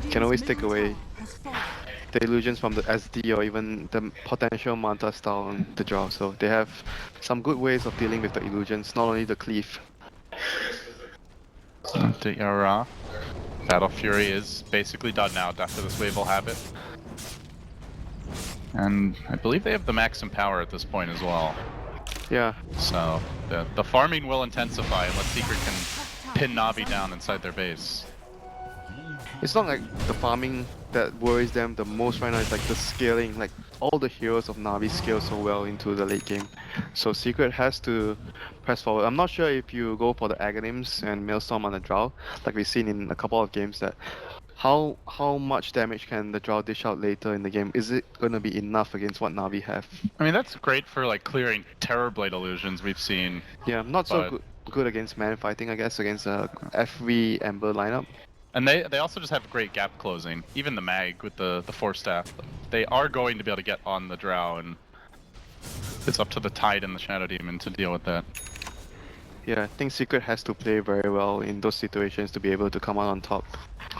Can always take away the illusions from the SD or even the potential Manta style on the Drow. So they have some good ways of dealing with the illusions, not only the cleave. The Era. Battle Fury is basically done now after this wave will have it. And I believe they have the max in power at this point as well. Yeah. So the farming will intensify unless Secret can pin Na'Vi down inside their base. It's not like the farming that worries them the most right now, it's like the scaling, like all the heroes of Na'Vi scale so well into the late game. So Secret has to press forward. I'm not sure if you go for the Aghanims and Maelstrom on the Drow, like we've seen in a couple of games, that how much damage can the Drow dish out later in the game? Is it going to be enough against what Na'Vi have? I mean, that's great for like clearing Terrorblade illusions we've seen. Yeah, not so good against man fighting, I guess, against a FV Ember lineup. And they also just have great gap closing. Even the Mag with the Force Staff, they are going to be able to get on the Drow, and it's up to the Tide and the Shadow Demon to deal with that. Yeah, I think Secret has to play very well in those situations to be able to come out on top.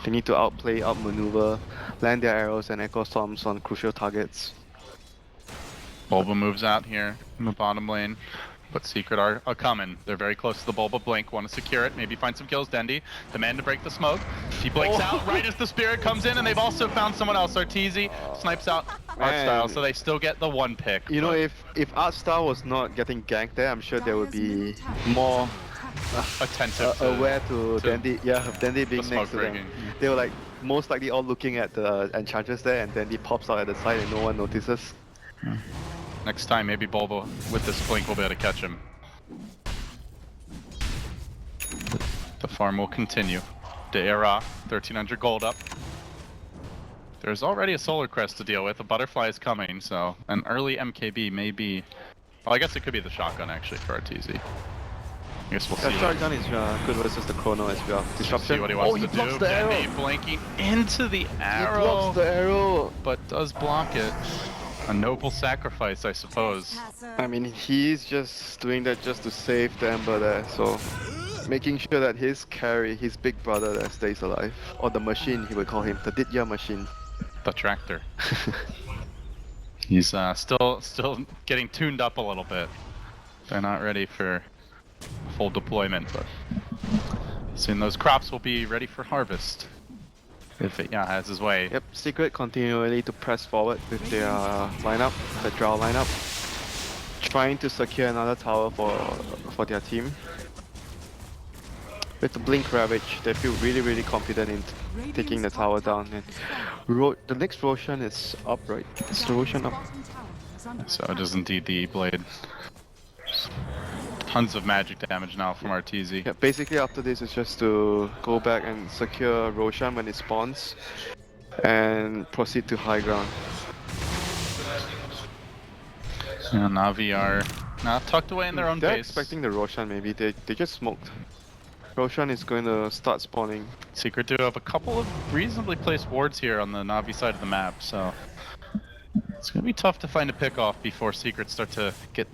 They need to outplay, outmaneuver, land their arrows and Echo Storms on crucial targets. Bulba moves out here in the bottom lane, but Secret are coming. They're very close to the Bulba Blink, want to secure it, maybe find some kills. Dendy, demand to break the smoke. He blinks out right as the Spirit comes in, and they've also found someone else. Arteezy snipes out Artstyle, so they still get the one pick. You know, if Artstyle was not getting ganked there, I'm sure there would be more attentive aware to Dendy. Yeah, Dendy being next to them. They were like most likely all looking at the Enchantress there, and Dendy pops out at the side and no one notices. Next time, maybe Bulba with this blink will be able to catch him. The farm will continue. De'era, 1300 gold up. There's already a Solar Crest to deal with. A Butterfly is coming, so an early MKB may be... Well, I guess it could be the shotgun actually for RTZ. I guess we'll see. That shotgun is good versus the Chrono as well. Disruption. See what he wants to do. Dendy blinking into the arrow. He blocks the arrow, but does block it. A noble sacrifice, I suppose. I mean, he's just doing that just to save the Ember there, so making sure that his carry, his big brother there, stays alive. Or the machine, he would call him, the Ditya machine. The tractor. He's still getting tuned up a little bit. They're not ready for full deployment, but soon those crops will be ready for harvest. If it has his way. Yep, Secret continually to press forward with their lineup, the Drow lineup. Trying to secure another tower for their team. With the Blink Ravage, they feel really confident in taking the tower down. And the next Roshan is up, right? Is the Roshan up? So it is indeed the Blade. Tons of magic damage now from RTZ. Yeah, basically after this it's just to go back and secure Roshan when it spawns and proceed to high ground. Yeah, Na'Vi are now tucked away in their own They're base. expecting the Roshan maybe, they just smoked. Roshan is going to start spawning. Secret do have a couple of reasonably placed wards here on the Na'Vi side of the map, so it's going to be tough to find a pick off before Secret start to get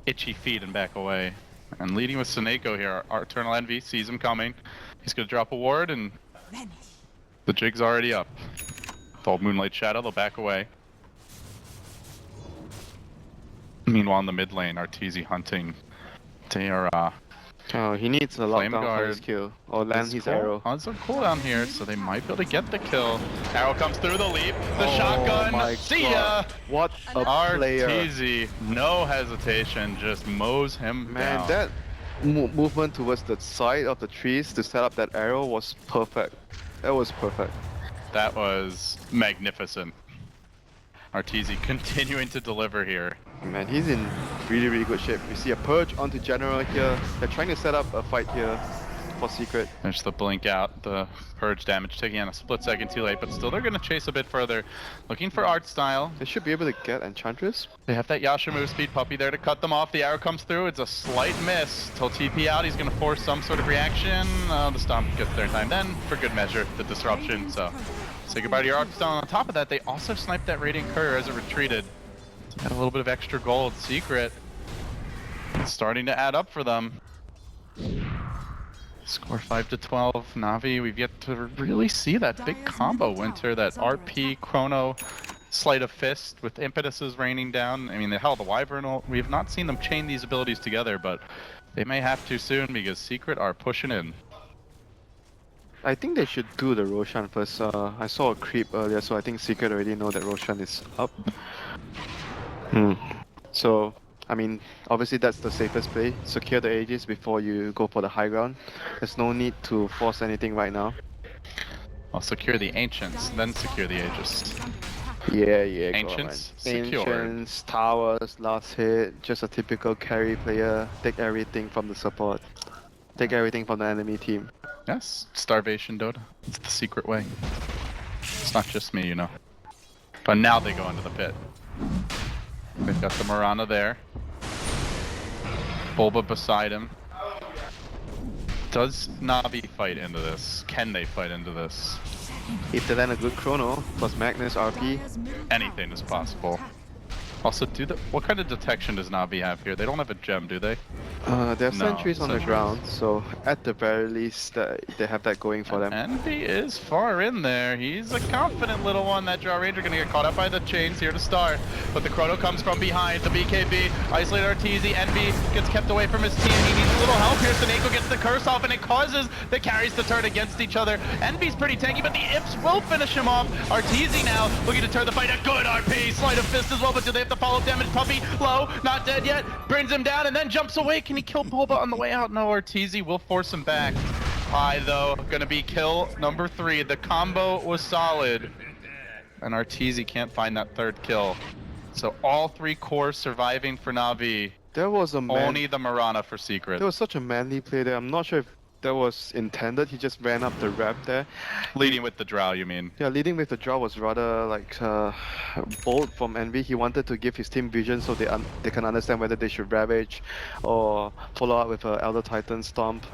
itchy feet and back away. And leading with Seneko here, our Eternal Envy sees him coming. He's gonna drop a ward and the jig's already up. With all Moonlight Shadow, they'll back away. Meanwhile in the mid lane, RTZ hunting Te'era. Oh, he needs a Flame lockdown for Guard. his kill, or land his arrow. On some cooldown here, so they might be able to get the kill. Arrow comes through the leap, the shotgun, my see God. ya! What a player. RTZ, no hesitation, just mows him Man, down. that movement towards the side of the trees to set up that arrow was perfect. That was perfect. That was magnificent. RTZ continuing to deliver here. Man, he's in really good shape. You see a Purge onto General here. They're trying to set up a fight here for Secret. There's the blink out, the purge damage taking on a split second too late, but still they're gonna chase a bit further. Looking for art style. They should be able to get Enchantress. They have that Yasha move speed puppy there to cut them off. The arrow comes through, it's a slight miss. Till TP out, he's gonna force some sort of reaction. The stomp gets there in time then, for good measure, the disruption, so say goodbye to your art style. On top of that, they also sniped that Radiant Courier as it retreated. Got a little bit of extra gold. Secret It's starting to add up for them. Score 5-12. Na'Vi, we've yet to really see that big combo, Winter. That RP, Chrono, Sleight of Fist with impetuses raining down. I mean, hell, the Wyvern, we have not seen them chain these abilities together, but they may have to soon because Secret are pushing in. I think they should do the Roshan first. I saw a creep earlier, so I think Secret already know that Roshan is up. So, I mean, obviously that's the safest play. Secure the Aegis before you go for the high ground. There's no need to force anything right now. I'll secure the Ancients, then secure the Aegis. Yeah, Ancients, Gorman. secured. Ancients, towers, last hit, just a typical carry player. Take everything from the support. Take everything from the enemy team. Yes, starvation Dota. It's the secret way. It's not just me, you know. But now they go into the pit. They've got the Mirana there. Bulba beside him. Does Na'Vi fight into this? Can they fight into this? If they land a good Chrono, plus Magnus, RP, Anything is possible. Also, what kind of detection does Na'Vi have here? They don't have a gem, do they? they have No, sentries on the sentries. ground, so at the very least, they have that going for them. Envy is far in there. He's a confident little one. That Draw Ranger gonna get caught up by the chains here to start. But the Chrono comes from behind. The BKB, isolated Arteezy. Envy gets kept away from his team. He needs a little help here. Seneko gets the curse off, and it causes the carries to turn against each other. Envy's pretty tanky, but the Ips will finish him off. Arteezy now looking to turn the fight. A good RP. Sleight of Fist as well, but do they have to follow damage? Puppy low, not dead yet. Brings him down and then jumps away. Can he kill Bulba on the way out? No, Arteezy will force him back. High though, gonna be kill number 3. The combo was solid, and Arteezy can't find that third kill. So all 3 cores surviving for Na'Vi. There was a Only the Mirana for Secret. There was such a manly play there. I'm not sure if that was intended. He just ran up the ramp there. Leading with the Drow, you mean? Yeah, leading with the draw was rather like bold from Envy. He wanted to give his team vision so they can understand whether they should Ravage or follow up with a Elder Titan Stomp.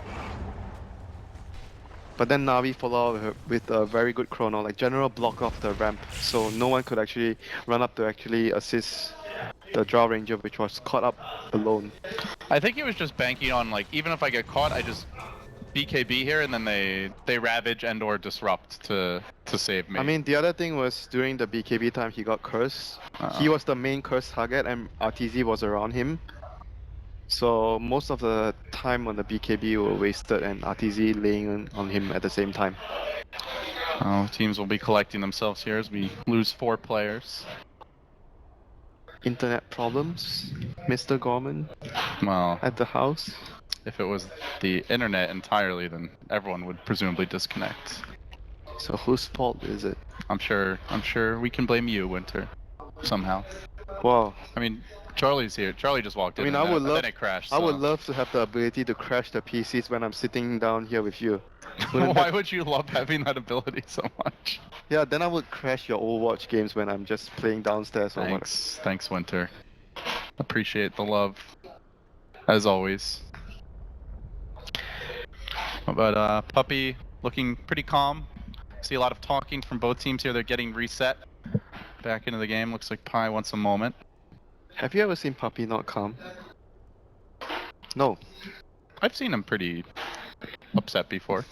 But then Na'Vi follow up with a very good Chrono, like general block off the ramp, so no one could actually run up to actually assist the Draw Ranger, which was caught up alone. I think he was just banking on, like, even if I get caught, I just BKB here, and then they Ravage and or Disrupt to save me. I mean, the other thing was during the BKB time, he got cursed. He was the main curse target, and RTZ was around him. So most of the time on the BKB were wasted, and RTZ laying on him at the same time. Teams will be collecting themselves here as we lose 4 players. Internet problems, Mr. Gorman, Well, at the house. if it was the internet entirely, then everyone would presumably disconnect. So whose fault is it? I'm sure we can blame you, Winter, somehow. Wow. I mean, Charlie's here. Charlie just walked in. I mean, and then it crashed. I would so- love to have the ability to crash the PCs when I'm sitting down here with you. Why would you love having that ability so much? Yeah, then I would crash your Overwatch games when I'm just playing downstairs or what. Thanks, Winter. Appreciate the love, as always. But Puppy looking pretty calm. See a lot of talking from both teams here. They're getting reset back into the game. Looks like Pi wants a moment. Have you ever seen Puppy not calm? No. I've seen him pretty upset before.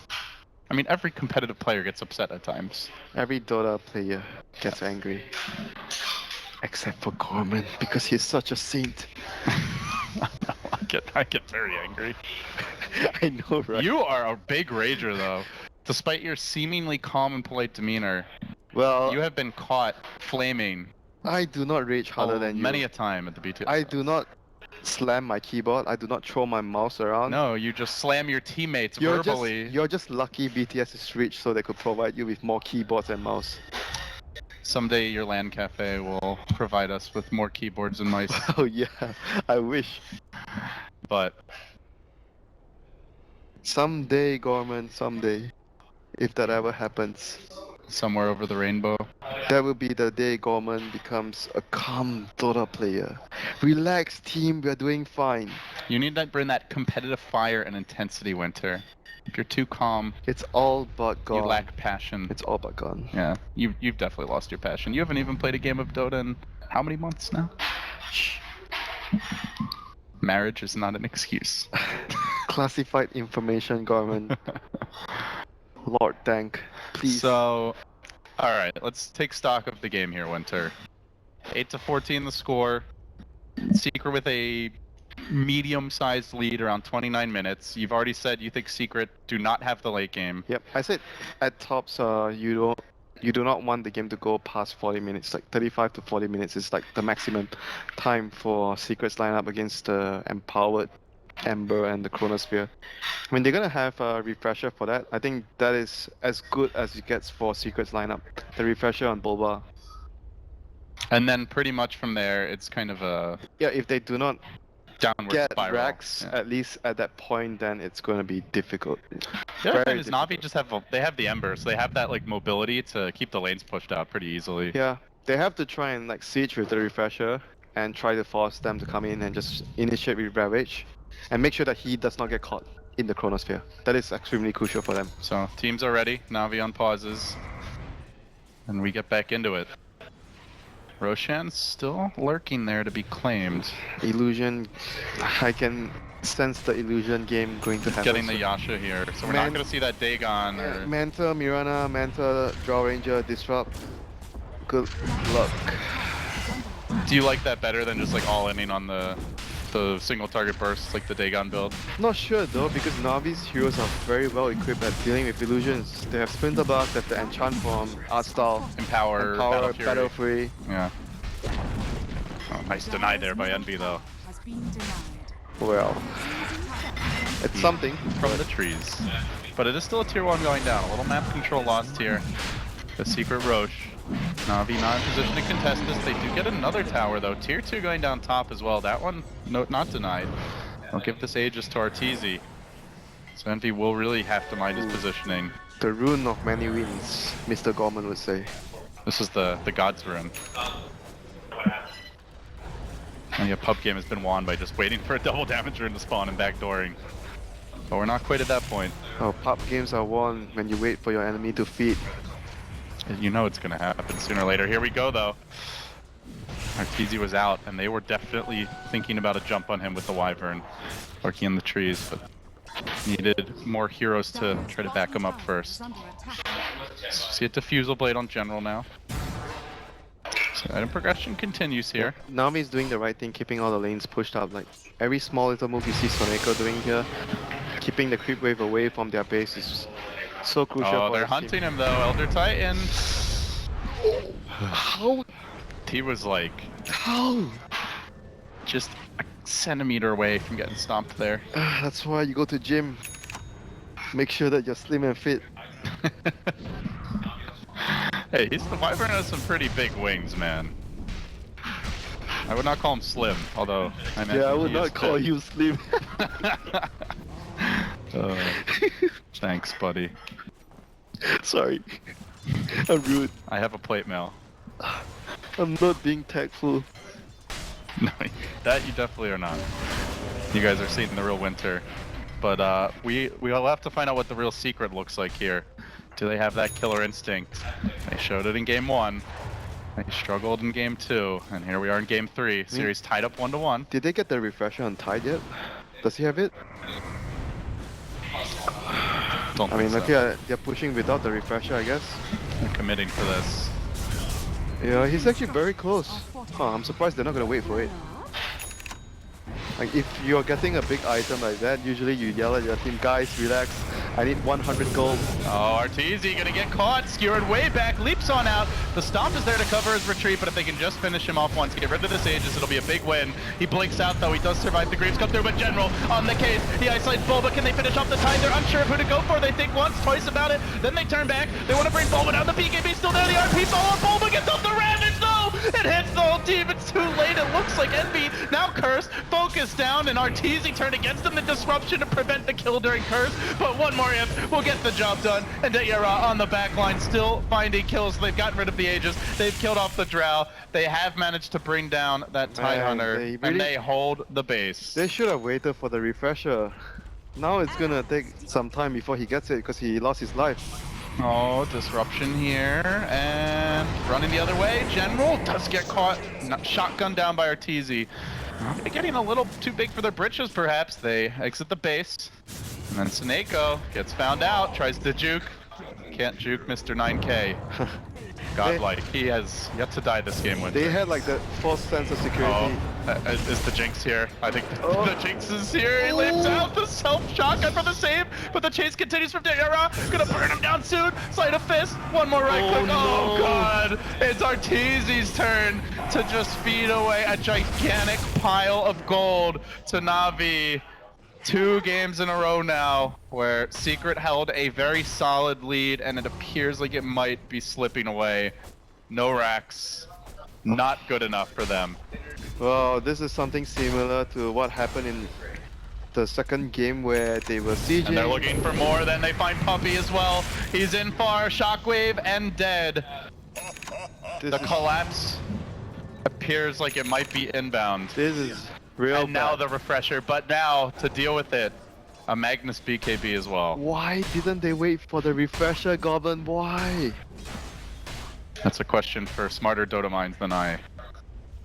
I mean, every competitive player gets upset at times. Every Dota player gets angry. Except for Gorman, because he's such a saint. I get very angry. I know, right? You are a big rager, though. Despite your seemingly calm and polite demeanor, Well, you have been caught flaming I do not rage harder than you. many a time at the BTS. I do not slam my keyboard. I do not throw my mouse around. No, you just slam your teammates verbally. You're just lucky BTS is rich so they could provide you with more keyboards and mouse. Someday your LAN cafe will provide us with more keyboards and mice. Oh yeah, I wish. But Someday, Gorman, someday. If that ever happens. somewhere over the rainbow. That will be the day Gorman becomes a calm Dota player. Relax team, we're doing fine. You need to bring that competitive fire and intensity, Winter. If you're too calm, It's all but gone. you lack passion. It's all but gone. Yeah, you've definitely lost your passion. You haven't even played a game of Dota in how many months now? Marriage is not an excuse. Classified information, Gorman. Lord Tank, please. So, alright, let's take stock of the game here, Winter. 8-14 the score. Secret with a medium-sized lead around 29 minutes. You've already said you think Secret do not have the late game. Yep, I said at tops, you do not want the game to go past 40 minutes. Like 35 to 40 minutes is like the maximum time for Secret's lineup against the empowered Ember and the Chronosphere. I mean, they're gonna have a refresher for that. I think that is as good as it gets for Secret's lineup. The refresher on Boba. And then pretty much from there, it's kind of a Yeah, if they do not downward get spiral. racks, Yeah. at least at that point, then it's gonna be difficult. The other Very thing is Na'Vi difficult. just have the Ember, so they have that like mobility to keep the lanes pushed out pretty easily. Yeah, they have to try and like siege with the refresher and try to force them to come in and just initiate with Ravage and make sure that he does not get caught in the Chronosphere. That is extremely crucial for them. So teams are ready. Na'Vi on pauses, and we get back into it. Roshan's still lurking there to be claimed. Illusion, I can sense the Illusion game going to happen. Getting the soon. Yasha here, so we're not going to see that Dagon or... Manta, Mirana, Manta, Draw Ranger, Disrupt. Good luck. Do you like that better than just like all-inning on the single target bursts like the Dagon build? Not sure though, because Navi's heroes are very well equipped at dealing with illusions. They have Splinter Buck, they have the Enchant Form, Art Style, Empower, Battle Fury. Yeah. Oh, nice deny there by Envy though. Has been denied. Well, it's something. From the trees. But it is still a tier 1 going down. A little map control lost here. The Secret Roche. Na'Vi not in position to contest this. They do get another tower though. Tier 2 going down top as well. That one not denied. I'll give this Aegis to Arteezy. So Envy will really have to mind his positioning. The rune of many wins, Mr. Gorman would say. This is the God's Rune. And yeah, pub game has been won by just waiting for a double damage rune to spawn and backdooring. But we're not quite at that point. Oh, pub games are won when you wait for your enemy to feed. You know it's gonna happen sooner or later. Here we go though. Arteezy was out and they were definitely thinking about a jump on him with the Wyvern lurking in the trees, but needed more heroes to try to back him up first. Under attack. See a Diffusal Blade on General now. So item progression continues here. Nami's doing the right thing, keeping all the lanes pushed up. Like every small little move you see Soneko doing here, keeping the creep wave away from their base is so crucial. Oh, for they're this team. hunting him though, Elder Titan. How? He was like How? just a centimeter away from getting stomped there. That's why you go to gym. Make sure that you're slim and fit. Hey, the Wyvern has some pretty big wings, man. I would not call him slim, although I imagine Yeah, I would he is not call fit. you slim. Thanks, buddy. Sorry. I'm rude. I have a plate mail. I'm not being tactful. No, that you definitely are not. You guys are seeing the real Winter. But we'll have to find out what the real Secret looks like here. Do they have that killer instinct? They showed it in game 1. They struggled in game 2, and here we are in game 3. Series tied up 1-1. Did they get the refresher on Tide yet? Does he have it? Don't I mean, think okay, they're pushing without the refresher, I guess. They're committing for this. Yeah, he's actually very close. Huh, I'm surprised they're not gonna wait for it. Like, if you're getting a big item like that, usually you yell at your team, guys, relax, I need 100 gold. Oh, Arteezy gonna get caught, skewered way back, leaps on out. The Stomp is there to cover his retreat, but if they can just finish him off once, get rid of this Aegis, it'll be a big win. He blinks out though, he does survive, the Greaves come through, but General on the case. He isolates Bulba, can they finish off the Tide? They're unsure of who to go for, they think once, twice about it, then they turn back. They want to bring Bulba down, the BKB's still there, the RP fall on Bulba, gets off the Ravage though! It hits the whole team, it's too late, it looks like Envy now Curse, focus down, and Arteezy turned against them, the disruption to prevent the kill during Curse, but one more imp will get the job done, and Deyara on the back line still finding kills. They've gotten rid of the Aegis, they've killed off the Drow, they have managed to bring down that Tide Man, Hunter, they and really- they hold the base. They should have waited for the refresher. Now it's gonna take some time before he gets it because he lost his life. Oh, disruption here, and running the other way. General does get caught, shotgun down by Arteezy. Getting a little too big for their britches, perhaps. They exit the base. And then Snako gets found out, tries to juke. Can't juke Mr. 9K. Godlike. He has yet to die this game with They it. had like the false sense of security. Is the Jinx here? I think the Jinx is here. He lives out the self-shotgun for the save, but the chase continues from Dara. Gonna burn him down soon. Slide of fist. One more right click. Oh, God. It's Arteezy's turn to just feed away a gigantic pile of gold to Na'Vi. 2 games in a row now where Secret held a very solid lead and it appears like it might be slipping away. No racks. Not good enough for them. Well, this is something similar to what happened in the second game where they were sieging. And they're looking for more, then they find Puppy as well. He's in far, Shockwave and dead. The collapse appears like it might be inbound. This is real And now bad. the refresher, but now to deal with it, a Magnus BKB as well. Why didn't they wait for the refresher, Goblin? Why? That's a question for smarter Dota minds than I.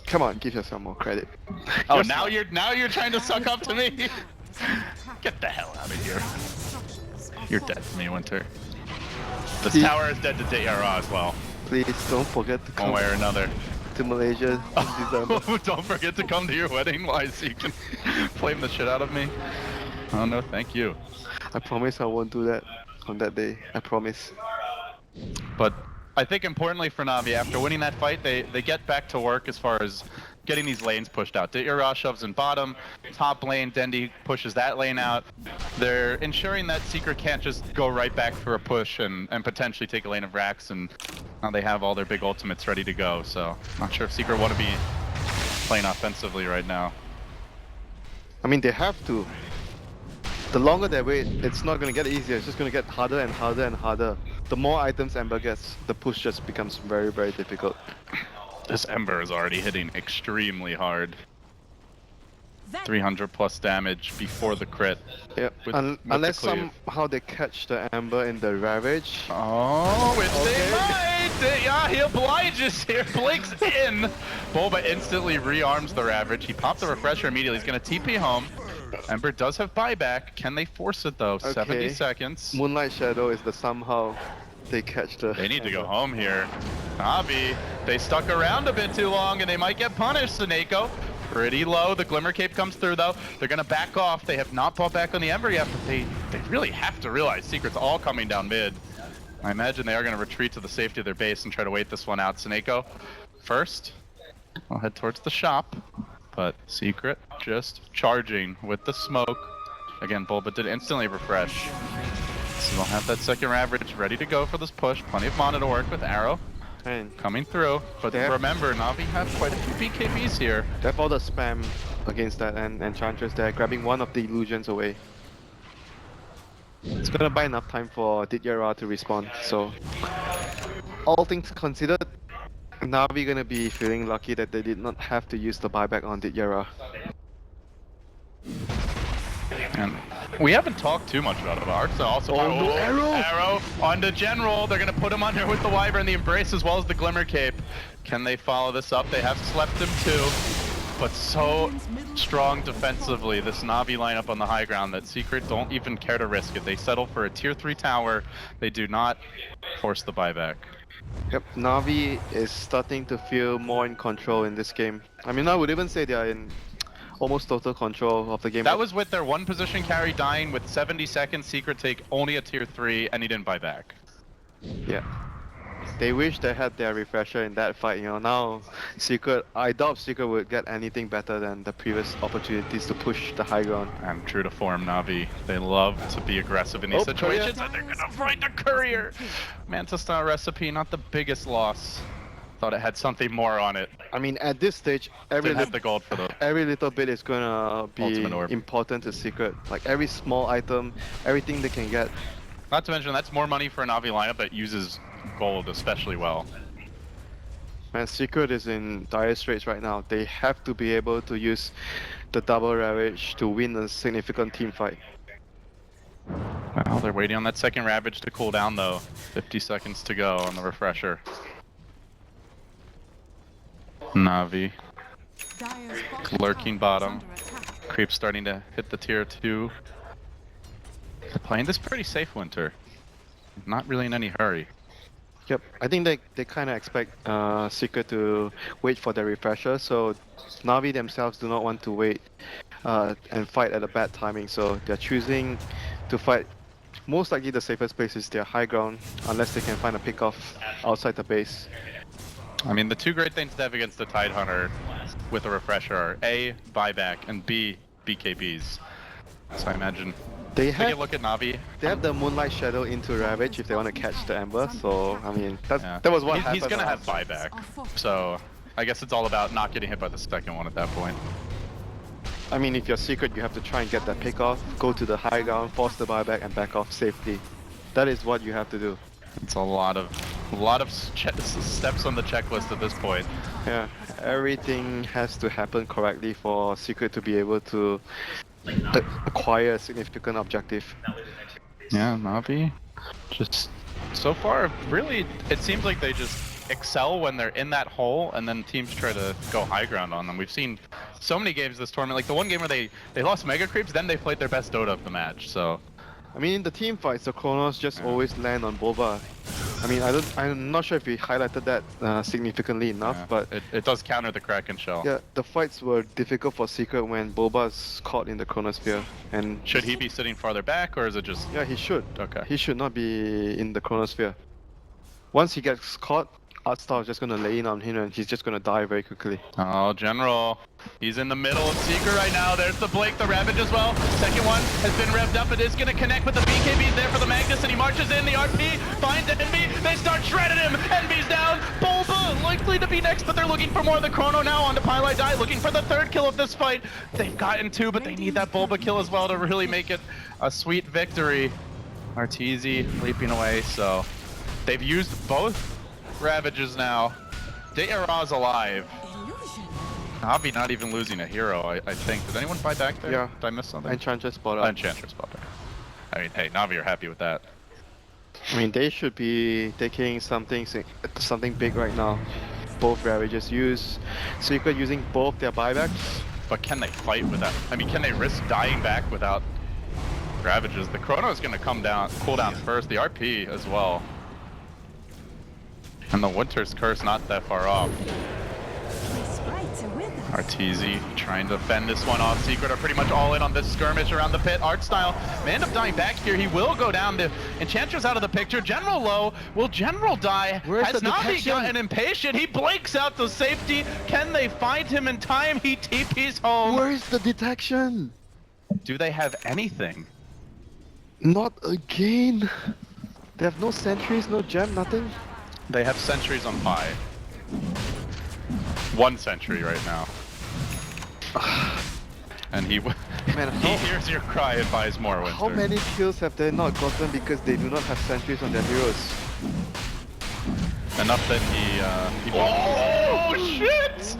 Come on, give yourself more credit. Oh, now you're trying to suck up to me. Get the hell out of here. You're dead to me, Winter. This tower is dead to Dara as well. Please don't forget to One come way or another. to Malaysia in December. Don't forget to come to your wedding, why, so you can flame the shit out of me. Oh no, thank you. I promise I won't do that on that day. I promise. But I think importantly for Na'Vi, after winning that fight, they get back to work as far as getting these lanes pushed out. Dara shoves in bottom, top lane, Dendi pushes that lane out. They're ensuring that Secret can't just go right back for a push and potentially take a lane of racks, and now they have all their big ultimates ready to go, so not sure if Secret want to be playing offensively right now. I mean, they have to. The longer they wait, it's not going to get easier. It's just going to get harder and harder and harder. The more items Ember gets, the push just becomes very, very difficult. This Ember is already hitting extremely hard. 300 plus damage before the crit. Yep. With Unless the cleave. somehow they catch the Ember in the Ravage. Oh, which Okay. they might! Yeah, he obliges here, blinks in! Boba instantly rearms the Ravage. He popped the refresher immediately. He's gonna TP home. Ember does have buyback. Can they force it though? Okay. 70 seconds. Moonlight Shadow is the somehow they catch the They need to go Ember. home here. Na'Vi, they stuck around a bit too long and they might get punished. Snako, pretty low. The Glimmer Cape comes through though. They're gonna back off. They have not bought back on the Ember yet, but they really have to realize Secret's all coming down mid. I imagine they are gonna retreat to the safety of their base and try to wait this one out. Snako, first, I'll head towards the shop, but Secret just charging with the smoke. Again, Bulba did instantly refresh. So they'll have that second Ravage ready to go for this push. Plenty of mana to work with Arrow And coming through. But They have- remember, Na'Vi have quite a few BKBs here. they have all the spam against that and Enchantress there, grabbing one of the illusions away. It's gonna buy enough time for Didyara to respawn, so all things considered, Na'Vi gonna be feeling lucky that they did not have to use the buyback on Didyara. And we haven't talked too much about it. Arts also no, Arrow! Arrow on the General. They're gonna put him under with the Wyvern, the Embrace, as well as the Glimmer Cape. Can they follow this up? They have slept him too, but so strong defensively, this Na'Vi lineup on the high ground, that Secret don't even care to risk it. They settle for a tier 3 tower. They do not force the buyback. Yep, Na'Vi is starting to feel more in control in this game. I mean, I would even say they are in almost total control of the game. That was with their one position carry dying with 70 seconds. Secret take only a tier 3 and he didn't buy back. Yeah. They wish they had their refresher in that fight, you know. Now, I doubt Secret would get anything better than the previous opportunities to push the high ground. And true to form, Na'Vi, they love to be aggressive in these situations, and they're gonna find a courier! Manta Star recipe, not the biggest loss. Thought it had something more on it. I mean, at this stage, every Didn't have the gold for the... every little bit is gonna be Ultimate orb. important to Secret. Like every small item, everything they can get. Not to mention, that's more money for a Na'Vi lineup that uses gold especially well. Man, Secret is in dire straits right now. They have to be able to use the double Ravage to win a significant team fight. Well, they're waiting on that second Ravage to cool down though. 50 seconds to go on the refresher. Na'Vi Dire's bottom Lurking tower is bottom. under attack. Creep starting to hit the tier 2. They're playing this pretty safe, Winter. Not really in any hurry. Yep, I think they kind of expect Secret to wait for the refresher, so Na'Vi themselves do not want to wait and fight at a bad timing, so they're choosing to fight. Most likely the safest place is their high ground, unless they can find a pick off outside the base. I mean, the two great things to have against the Tidehunter with a refresher are A, buyback, and B, BKBs. So I imagine They take a have look at Na'Vi. they have the Moonlight Shadow into Ravage if they want to catch the Ember, so I mean Yeah. that was what happened. He's gonna have buyback, so I guess it's all about not getting hit by the second one at that point. I mean, if you're Secret, you have to try and get that pick off, go to the high ground, force the buyback, and back off safely. That is what you have to do. It's a lot of steps on the checklist at this point. Yeah, everything has to happen correctly for Secret to be able to acquire a significant objective. Yeah, Na'Vi, just so far, really, it seems like they just excel when they're in that hole, and then teams try to go high ground on them. We've seen so many games this tournament, like the one game where they lost Mega Creeps, then they played their best Dota of the match, so. I mean, in the team fights, the Chronos just always land on Boba. I mean, I'm not sure if we highlighted that significantly enough, Yeah, but it does counter the Kraken shell. yeah, the fights were difficult for Secret when Boba's caught in the Chronosphere. And Should he be sitting farther back, or is it just... yeah, he should. Okay. He should not be in the Chronosphere. Once he gets caught, Artstar is just gonna lay in on him and he's just gonna die very quickly. Oh, General. He's in the middle of Secret right now. There's the Blake, the Ravage as well. Second one has been revved up. It is going to connect with the BKBs there for the Magnus, and he marches in. The RP finds Envy. They start shredding him. Envy's down. Bulba likely to be next, but they're looking for more of the Chrono now on to Pylai Die, looking for the third kill of this fight. They've gotten two, but they need that Bulba kill as well to really make it a sweet victory. Arteezy leaping away, so they've used both Ravages now. Dayara's alive. Navi not even losing a hero, I think. Did anyone fight back there? Yeah. Did I miss something? Enchantress spot up. Enchantress spot there. I mean, hey, Navi are happy with that. I mean, they should be taking something big right now. Both Ravages use Secret using both their buybacks. But can they fight without? I mean, can they risk dying back without Ravages? The Chrono is going to come down, cool down first. The RP as well. And the Winter's Curse not that far off. Arteezy trying to fend this one off. Secret are pretty much all in on this skirmish around the pit. Artstyle may end up dying back here. He will go down. The Enchantress out of the picture. General low. Will General die? Where's Has the Navi detection? gotten impatient? He blinks out to safety. Can they find him in time? He TP's home. Where's the detection? Do they have anything? Not again. They have no sentries, no gem, nothing. They have sentries on high. 1 sentry right now. And he Man, he hears your cry and buys more, Winter. how many kills have they not gotten because they do not have sentries on their heroes? Enough that he Oh shit!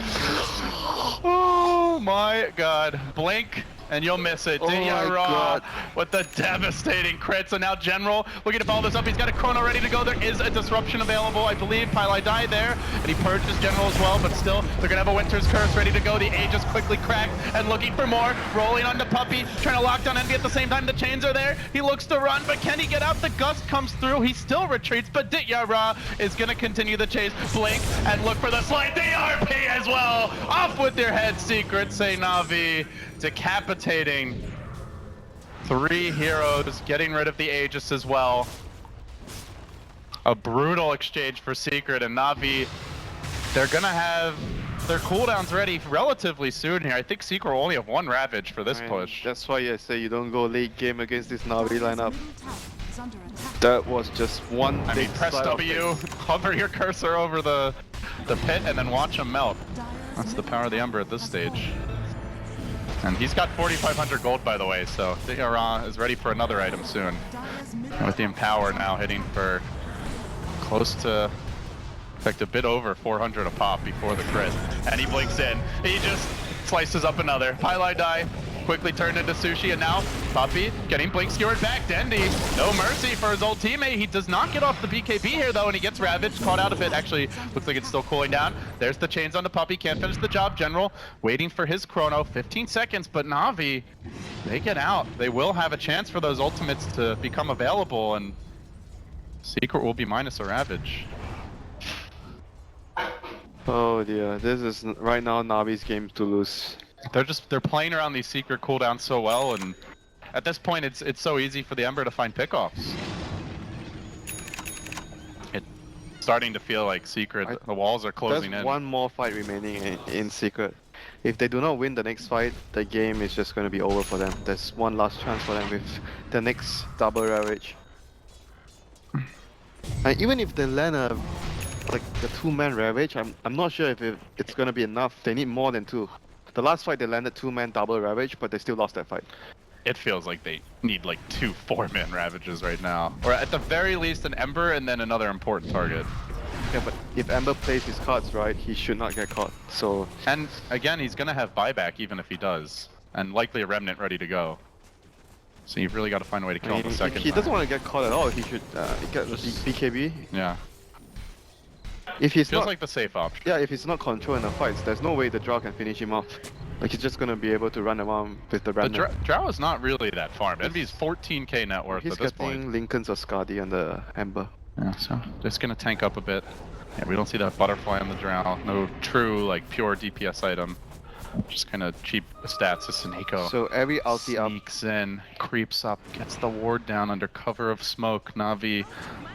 Oh my god. Blink and you'll miss it. Oh my Dayara God. with the devastating crit. So now General looking to follow this up. He's got a Chrono ready to go. There is a disruption available, I believe. Pylai Die there, and he purges General as well, but still, they're gonna have a Winter's Curse ready to go. The Aegis quickly cracked and looking for more. Rolling on the Puppy, trying to lock down Envy at the same time. The chains are there. He looks to run, but can he get out? The Gust comes through. He still retreats, but Dayara is gonna continue the chase. Blink and look for the slide. The RP as well. Off with your head, Secret, say Navi. Decapitating 3 heroes, getting rid of the Aegis as well. A brutal exchange for Secret, and Navi, they're gonna have their cooldowns ready relatively soon here. I think Secret will only have 1 Ravage for this push. That's why I say you don't go late game against this Navi lineup. That was just one I big mean, press side of W, things. hover your cursor over the pit, and then watch them melt. That's the power of the Ember at this stage. And he's got 4,500 gold, by the way, so Dayara is ready for another item soon. And with the Empower now hitting for close to, in fact, a bit over 400 a pop before the crit. And he blinks in. He just slices up another. Pylai Die quickly turned into Sushi, and now Puppey getting blink skewered back. Dendy, no mercy for his old teammate. He does not get off the BKB here though, and he gets ravaged, caught out a bit. Actually, looks like it's still cooling down. There's the chains on the Puppey, can't finish the job. General waiting for his chrono, 15 seconds, but Na'Vi, they get out. They will have a chance for those ultimates to become available, and Secret will be minus a Ravage. Oh dear, this is right now Navi's game to lose. They're playing around these Secret cooldowns so well, and at this point it's so easy for the Ember to find pickoffs. It's starting to feel like Secret, the walls are closing There's in. one more fight remaining in Secret. If they do not win the next fight, the game is just going to be over for them. There's one last chance for them with the next double Ravage. And even if they land like the two-man Ravage, I'm not sure if it's going to be enough. They need more than two. The last fight they landed two-man double Ravage, but they still lost that fight. It feels like they need like 2 4-man Ravages right now. Or at the very least an Ember and then another important target. Yeah, but if Ember plays his cards right, he should not get caught. So. And again, he's gonna have buyback even if he does. And likely a Remnant ready to go. So you've really got to find a way to kill him the second If he time. doesn't want to get caught at all, he should get the BKB. Yeah. If he's Feels not, like the safe option. yeah, if he's not controlling the fights, there's no way the Drow can finish him off. Like he's just gonna be able to run around with the But Remnant. Drow is not really that farmed. Envy's 14k net worth He's at this getting point. Lincoln's or Skadi and the Ember. Yeah, so just gonna tank up a bit. Yeah, we don't see that butterfly on the Drow. No true, like, pure DPS item. Just kind of cheap stats to Sineko. So every ulti up. Sneaks in, creeps up, gets the ward down under cover of smoke. Na'Vi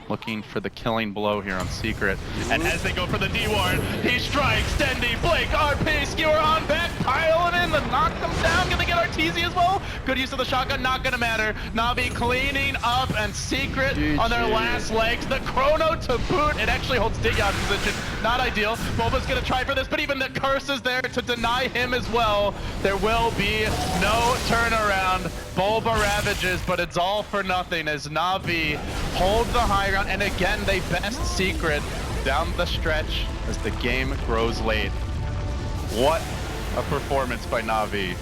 looking for the killing blow here on Secret. And as they go for the D-ward, he strikes, Dendy, Blake, RP, Skewer on back, piling in, the knock them down, gonna get Arteezy as well. Good use of the shotgun, not gonna matter. Na'Vi cleaning up, and Secret on their last legs. The chrono to boot, it actually holds Digya's position, not ideal. Boba's gonna try for this, but even the curse is there to deny him as well. There will be no turnaround. Boba ravages, but it's all for nothing as Na'Vi hold the high ground, and again they best Secret down the stretch as the game grows late. What a performance by Na'Vi.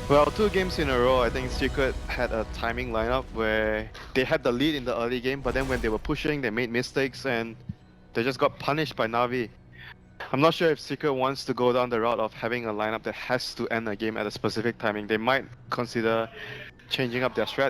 Well, 2 games in a row, I think Secret had a timing lineup where they had the lead in the early game, but then when they were pushing, they made mistakes and they just got punished by Na'Vi. I'm not sure if Secret wants to go down the route of having a lineup that has to end a game at a specific timing. They might consider changing up their strat.